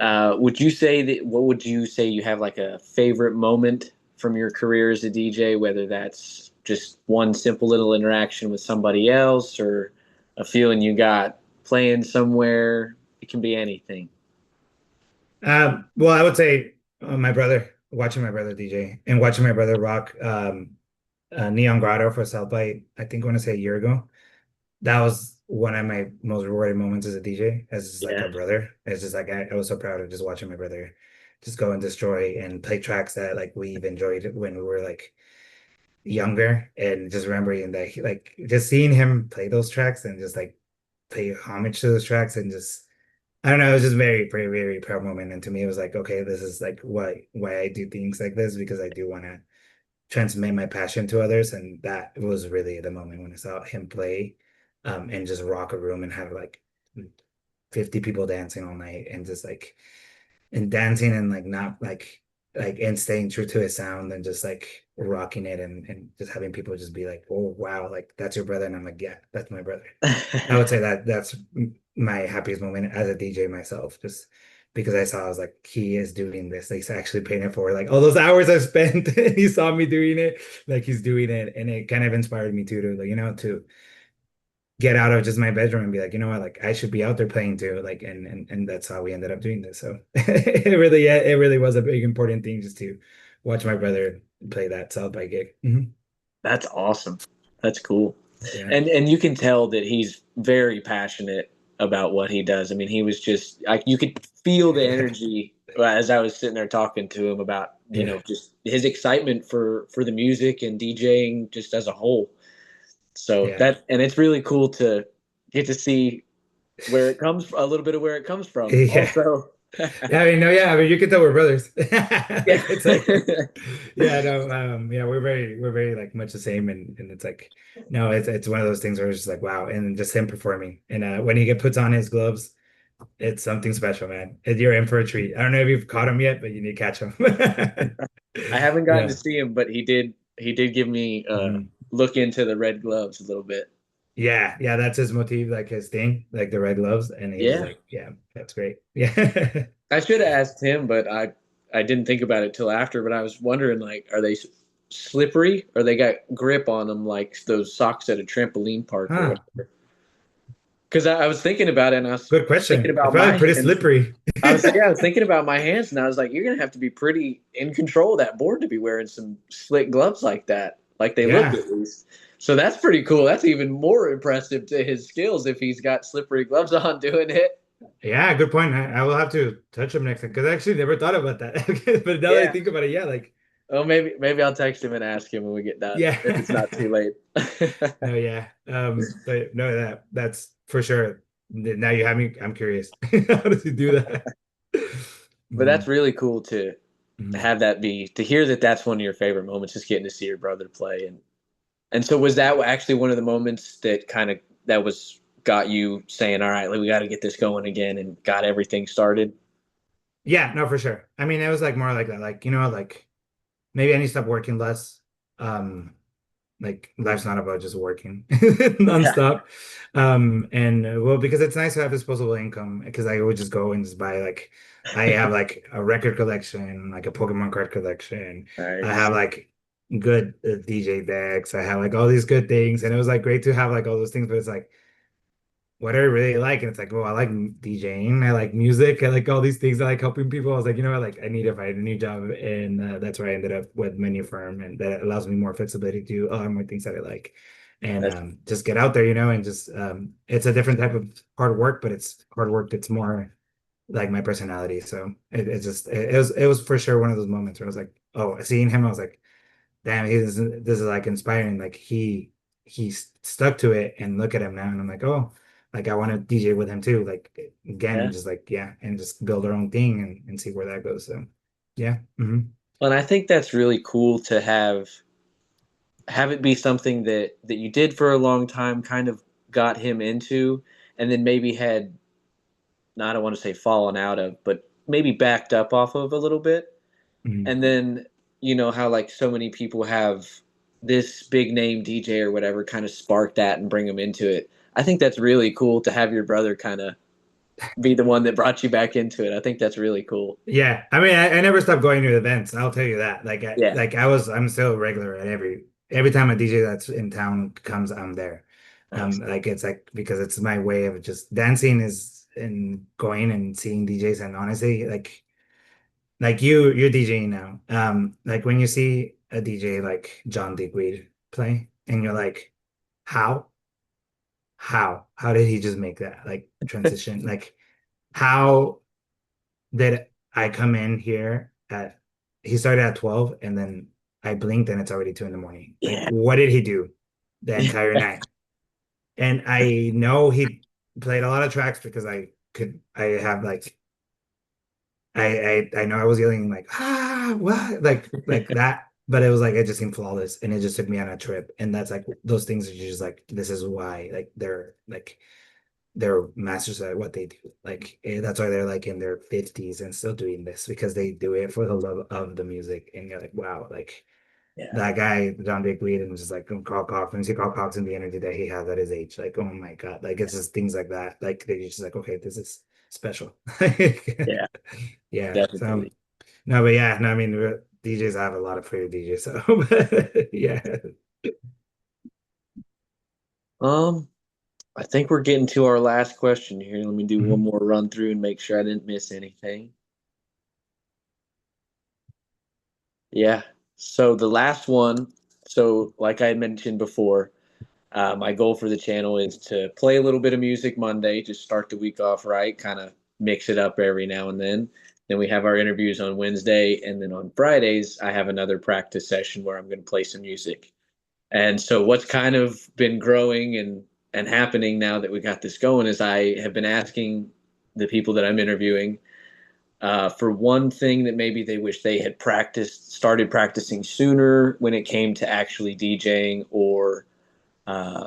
Would you say that? What would you say you have like a favorite moment from your career as a DJ? Whether that's just one simple little interaction with somebody else, or a feeling you got playing somewhere. It can be anything. Well, I would say watching my brother DJ and watching my brother rock Neon Grotto for South by, I think I want to say a year ago. that was one of my most rewarding moments as a DJ, as just like Yeah. a brother. It's just like I was so proud of just watching my brother just go and destroy and play tracks that like we've enjoyed when we were like younger, and just remembering that like just seeing him play those tracks and just like pay homage to those tracks and just I don't know, it was just very, very proud moment. And to me, it was like, okay, this is like why I do things like this because I do want to transmit my passion to others. And that was really the moment when I saw him play, and just rock a room and have like 50 people dancing all night and just like and dancing and like not like and staying true to his sound and just like rocking it and just having people just be like, oh wow, like that's your brother. And I'm like, yeah, that's my brother. I would say that that's my happiest moment as a DJ myself, just because I was like, he is doing this. Like, he's actually paying it forward. Like all those hours I've spent, and he saw me doing it, like he's doing it, and it kind of inspired me too to like, to get out of just my bedroom and be like, you know what, like I should be out there playing too. Like, and that's how we ended up doing this. So it really, yeah, it really was a big important thing just to watch my brother play that South by gig. That's awesome. That's cool. Yeah. And you can tell that he's very passionate about what he does. I mean, he was just like you could feel the energy as I was sitting there talking to him about, Yeah. just his excitement for the music and DJing just as a whole. So Yeah. that and it's really cool to get to see where it comes a little bit of where it comes from. Yeah. Also, Yeah, I mean, no, yeah, I mean, you can tell we're brothers. yeah. Like it's like, yeah, no, yeah, we're very like much the same, and it's like, no, it's one of those things where it's just like, wow, and just him performing, and when he get puts on his gloves, it's something special, man. You're in for a treat. I don't know if you've caught him yet, but you need to catch him. I haven't gotten to Yeah. see him, but he did give me Mhm. look into the red gloves a little bit. Yeah, yeah, that's his motif, like his thing, like the red gloves, and he was Yeah. like, yeah, that's great. Yeah. I should have asked him, but I didn't think about it till after. But I was wondering, like, are they slippery, or they got grip on them like those socks at a trampoline park or Huh. whatever? Because I was thinking about it, and I was Good thinking question. It's about probably my pretty hands. slippery. I was thinking about my hands, and I was like, you're gonna have to be pretty in control of that board to be wearing some slick gloves like that, like they look Yeah. at least. So that's pretty cool. That's even more impressive to his skills if he's got slippery gloves on doing it. Yeah, good point. I will have to touch him next time because I actually never thought about that. But now that I Yeah. think about it, yeah, like, Oh, maybe I'll text him and ask him when we get done if it's not yeah. too late. No, yeah. But no, that's for sure. Now you have me, I'm curious. How does he do that? But that's Mm, really cool to mm. have that be to hear that that's one of your favorite moments, just getting to see your brother play. And so was that actually one of the moments that kind of that was got you saying, all right, like, we got to get this going again and got everything started? Yeah, no, for sure. I mean, it was like more like that, like, like maybe I need to stop working less. Um, like life's not about just working Yeah. nonstop. And well, because it's nice to have disposable income because I would just go and just buy like I have like a record collection, like a Pokemon card collection. I Nice. have like good DJ decks. I have like all these good things, and it was like great to have like all those things. But it's like what I really like, and it's like, oh, I like DJing, I like music, I like all these things, I like helping people. I was like, you know what, like I need to find a new job, and that's where I ended up with my new firm, and that allows me more flexibility to do a lot more things that I like, and That's just get out there, and just it's a different type of hard work, but it's hard work that's more like my personality. So it was for sure one of those moments where I was like, oh, seeing him, I was like, damn, this is like inspiring. Like he's stuck to it, and look at him now, and I'm like, oh, like I want to DJ with him too. Like again, and yeah. just like yeah, and just build our own thing and see where that goes. So yeah, And I think that's really cool to have it be something that you did for a long time, kind of got him into, and then maybe had, I don't want to say fallen out of, but maybe backed up off of a little bit. hmm And then, how like so many people have this big name DJ or whatever kind of spark that and bring them into it. I think that's really cool to have your brother kind of be the one that brought you back into it. I think that's really cool. yeah. I mean, I never stopped going to events. I'll tell you that. Like Yeah. I'm still a regular at every time a DJ that's in town comes, I'm there. Nice. Like it's like because it's my way of just dancing is and going and seeing DJs, and honestly, like you're DJing now. Like when you see a DJ like John Digweed play and you're like, how? how did he just make that like transition? Like how did I come in here at he started at 12 and then I blinked and it's already 2 in the morning. Like Yeah. what did he do the entire night? And I know he played a lot of tracks because I have like I know I was yelling like what like that, but it was like it just seemed flawless and it just took me on a trip. And that's like those things are just like this is why like they're masters at what they do. Like that's why they're like in their 50s and still doing this because they do it for the love of the music. And you're like, wow, like Yeah. that guy, John Dick Weed, and just like Carl Cox, and you see Carl Cox and the energy that he has at his age. Like, oh my God. Like it's just things like that. Like they're just like, okay, this is special. Yeah. Yeah. So Definitely. no, but yeah, no, I mean DJs I have a lot of favorite DJs. So yeah. Um, I think we're getting to our last question here. Let me do one Mhm. more run through and make sure I didn't miss anything. Yeah. So the last one, so like I mentioned before, my goal for the channel is to play a little bit of music Monday, just start the week off right, kind of mix it up every now and then. Then we have our interviews on Wednesday, and then on Fridays, I have another practice session where I'm going to play some music. And so what's kind of been growing and happening now that we got this going is I have been asking the people that I'm interviewing for one thing that maybe they wish they had started practicing sooner when it came to actually DJing, or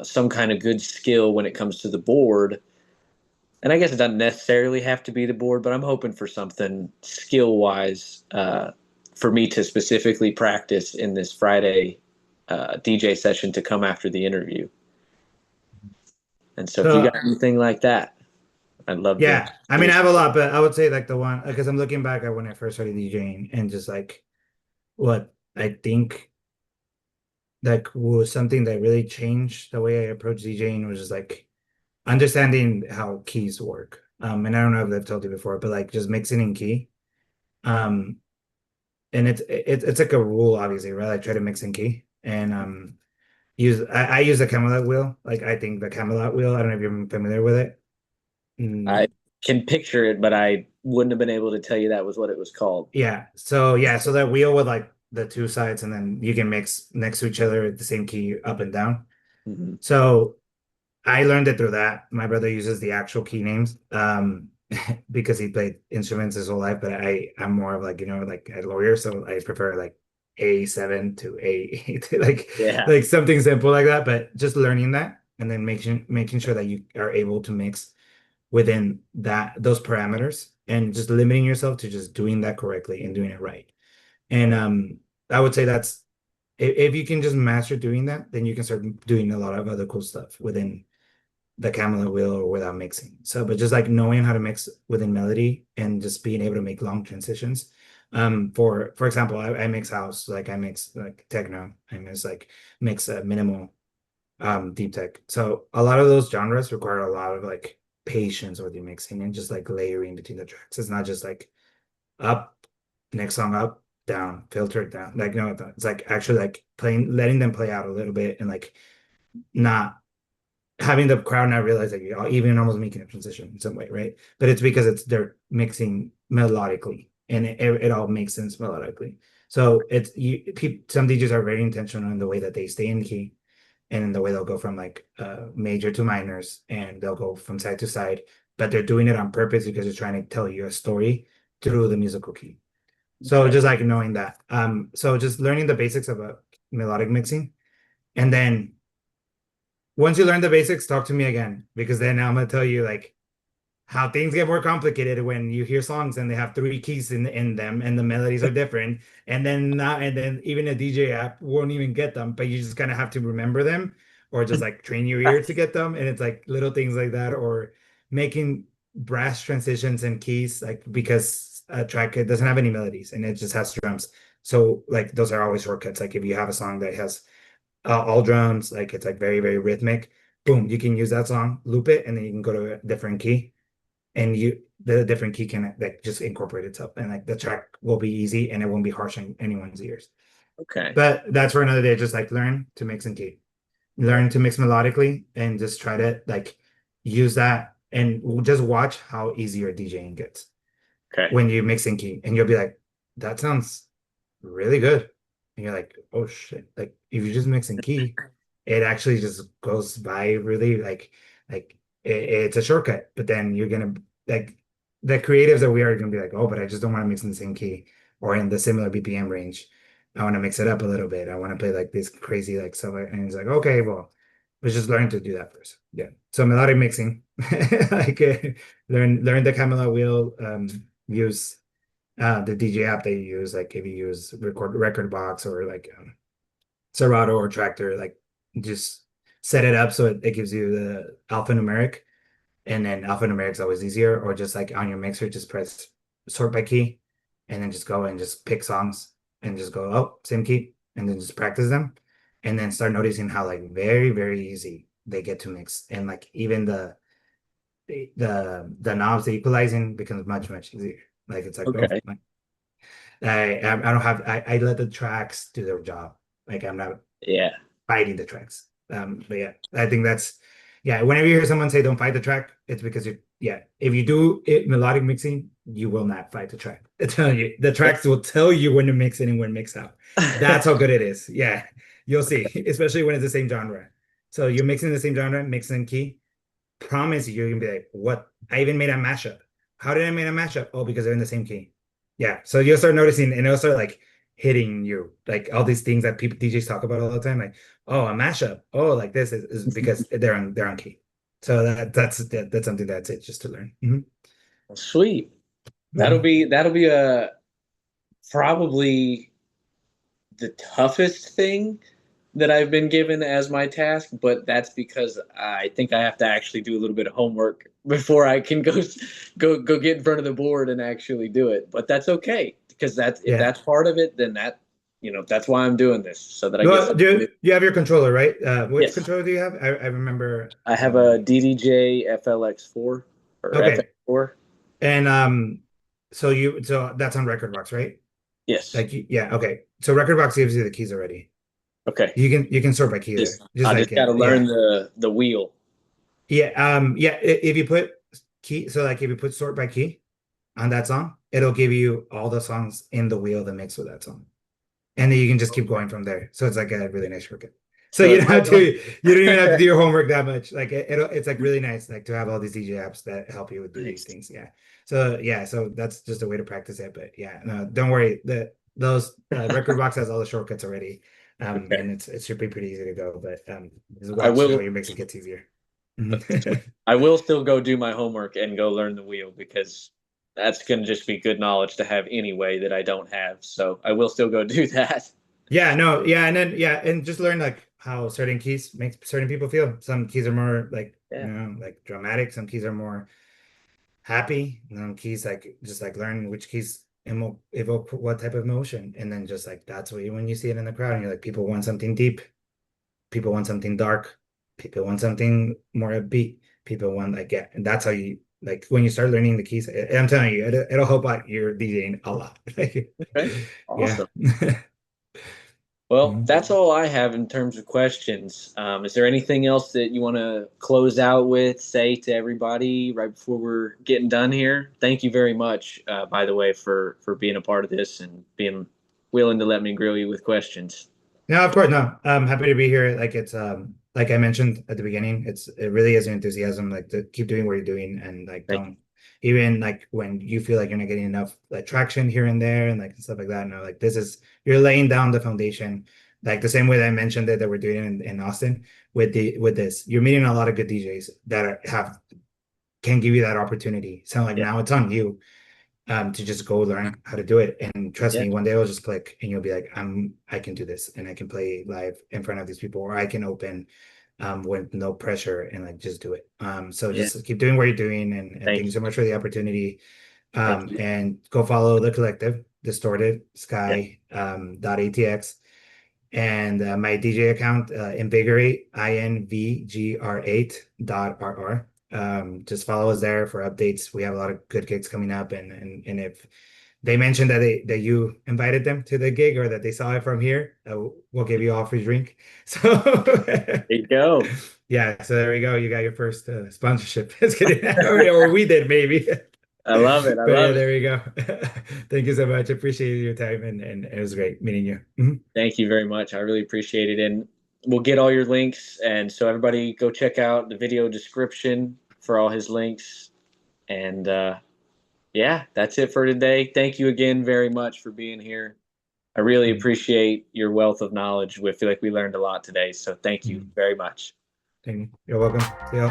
some kind of good skill when it comes to the board. And I guess it doesn't necessarily have to be the board, but I'm hoping for something skill wise for me to specifically practice in this Friday DJ session to come after the interview. And so if you got So anything like that, I'd love to yeah, I mean, I listen. have a lot, but I would say like the one because I'm looking back at when I first started DJing and just like what I think like was something that really changed the way I approach DJing was just like understanding how keys work. And I don't know if I've told you before, but like just mixing in key. Um, and it's like a rule, obviously, right? I try to mix in key and I use the Camelot wheel. Like I think the Camelot wheel. I don't know if you're familiar with it. I Mm, can picture it, but I wouldn't have been able to tell you that was what it was called. yeah, so that wheel with like the two sides, and then you can mix next to each other at the same key up and down. Hmm. So I learned it through that. My brother uses the actual key names because he played instruments his whole life, but I'm more of like, like a lawyer, so I prefer like A7 to A8, Yeah. like something simple like that, but just learning that and then making sure that you are able to mix within those parameters and just limiting yourself to just doing that correctly and doing it right. And I would say that's if you can just master doing that, then you can start doing a lot of other cool stuff within the Camelot wheel or without mixing. So, but just like knowing how to mix within melody and just being able to make long transitions. For example, I mix house, like I mix like techno, I mix minimal deep tech. So a lot of those genres require a lot of like patience with your mixing and just like layering between the tracks. It's not just like up, next song up, down, filter it down. Like no, it's like actually like letting them play out a little bit and like not having the crowd not realize that you're even almost making a transition in some way, right? But it's because they're mixing melodically and it all makes sense melodically. So some DJs are very intentional in the way that they stay in key and in the way they'll go from like major to minors and they'll go from side to side, but they're doing it on purpose because they're trying to tell you a story through the musical key. So Okay. just like knowing that. So just learning the basics of a melodic mixing and then once you learn the basics, talk to me again because then I'm gonna tell you like how things get more complicated when you hear songs and they have three keys in them and the melodies are different. And then even a DJ app won't even get them, but you just kind of have to remember them or just like train your ear to get them. And it's like little things like that, or making brass transitions and keys, like because a track it doesn't have any melodies and it just has drums. So like those are always shortcuts. Like if you have a song that has all drums, like it's like very, very rhythmic. Boom, you can use that song, loop it, and then you can go to a different key, and the different key can like just incorporate itself, and like the track will be easy and it won't be harsh on anyone's ears. Okay. But that's for another day. Just like learn to mix and key. Right. learn to mix melodically and just try to like use that and just watch how easy your DJing gets Okay. when you mix in key, and you'll be like, that sounds really good. And you're like, oh shit. Like if you just mix in key, it actually just goes by really like it's a shortcut. But then you're gonna like the creatives that we are gonna be like, oh, but I just don't want to mix in the same key or in the similar BPM range. I want to mix it up a little bit. I want to play like this crazy like stuff. And it's like, okay, well, let's just learn to do that first. Yeah. So melodic mixing, like learn the Camilla wheel, use the DJ app that you use, like if you use record box or like Serato or Tractor, like just set it up so it gives you the alphanumeric, and then alphanumeric is always easier. Or just like on your mixer, just press sort by key, and then just go and just pick songs and just go, oh, same key, and then just practice them, and then start noticing how like very easy they get to mix, and like even the knobs, the equalizing becomes much easier. Like it's like, oh, Okay. like I don't have I let the tracks do their job. Like I'm not Yeah. fighting the tracks. But yeah, I think that's yeah. Whenever you hear someone say don't fight the track, it's because you yeah. If you do it melodic mixing, you will not fight the track. I tell you, the tracks will tell you when to mix in and when to mix out. That's how good it is. Yeah, you'll see, especially when it's the same genre. So you're mixing the same genre, mixing key. Promise you, you're gonna be like, what? I even made a mashup. How did I make a mashup? Oh, because they're in the same key. Yeah. So you'll start noticing, and it'll start like hitting you, like all these things that people DJs talk about all the time, like, oh, a mashup. Oh, like this is because they're on key. So that's something that's it just to learn. Sweet. That'll Mhm. be a probably the toughest thing that I've been given as my task, but that's because I think I have to actually do a little bit of homework before I can go get in front of the board and actually do it. But that's okay because that's if Yeah. that's part of it, then that's why I'm doing this so that I get Well, something new. you have your controller, right? Which Yes, controller do you have? I remember. I have a DDJ FLX4 or Okay. FX4. And so that's on Record Box, right? Yes. Like yeah, okay. So Record Box gives you the keys already. Okay. You can sort by key there. Just Just I like just got to learn yeah. the wheel. Yeah, yeah, if you put key, so like if you put sort by key on that song, it'll give you all the songs in the wheel that mix with that song. And then you can just keep going from there. So it's like a really nice shortcut. So So you if don't I have to don't, you don't even have to do your homework that much. Like it's like really nice like to have all these DJ apps that help you with do these nice. things. Yeah. So yeah, so that's just a way to practice it. But yeah, no, don't worry. Those Record Box has all the shortcuts already. Okay. And it should be pretty easy to go, but just I watch how will your mix it gets easier. Sweet. Mhm. I will still go do my homework and go learn the wheel because that's going to just be good knowledge to have anyway that I don't have. So I will still go do that. Yeah, no, yeah, and then yeah, and just learn like how certain keys make certain people feel. Some keys are more like, Yeah. like dramatic, some keys are more happy, and some keys like just like learn which keys evoke what type of emotion. And then just like that's what when you see it in the crowd and you're like, people want something deep, people want something dark, people want something more upbeat, people want like yeah, and that's how you like when you start learning the keys, I'm telling you, it'll help out your DJing a lot. Okay. Yeah. Awesome. Well, Mhm. that's all I have in terms of questions. Is there anything else that you want to close out with, say to everybody right before we're getting done here? Thank you very much, by the way, for being a part of this and being willing to let me grill you with questions. No, of course, no. I'm happy to be here. Like it's like I mentioned at the beginning, it really is an enthusiasm, like to keep doing what you're doing and like Thank you. don't even like when you feel like you're not getting enough like traction here and there and like stuff like that. No, like this is you're laying down the foundation. Like the same way that I mentioned that we're doing in Austin with this. You're meeting a lot of good DJs that have can give you that opportunity. So like Yeah. now it's on you to just go learn how to do it. And trust Yeah. me, one day it'll just click and you'll be like, I can do this and I can play live in front of these people, or I can open with no pressure and like just do it. So Yeah. just keep doing what you're doing, and thank Thank you you. so much for the opportunity. Thank you. And go follow the collective, Distorted Yeah. Sky .atx, and my DJ account, Invigorate INVGR8 .rr. Just follow us there for updates. We have a lot of good gigs coming up, and if they mentioned that you invited them to the gig or that they saw it from here, we'll give you all free drink. So There you go. yeah, so there we go. You got your first sponsorship. Just kidding. Or we did maybe. I love it. I But yeah, love it. there we go. Thank you so much. Appreciate your time and it was great meeting you. Mhm. Thank you very much. I really appreciate it. And we'll get all your links. And so everybody go check out the video description for all his links. And yeah, that's it for today. Thank you again very much for being here. I really Mhm. appreciate your wealth of knowledge. We feel like we learned a lot today. So thank you Mhm. very much. Thank you. You're welcome. See you.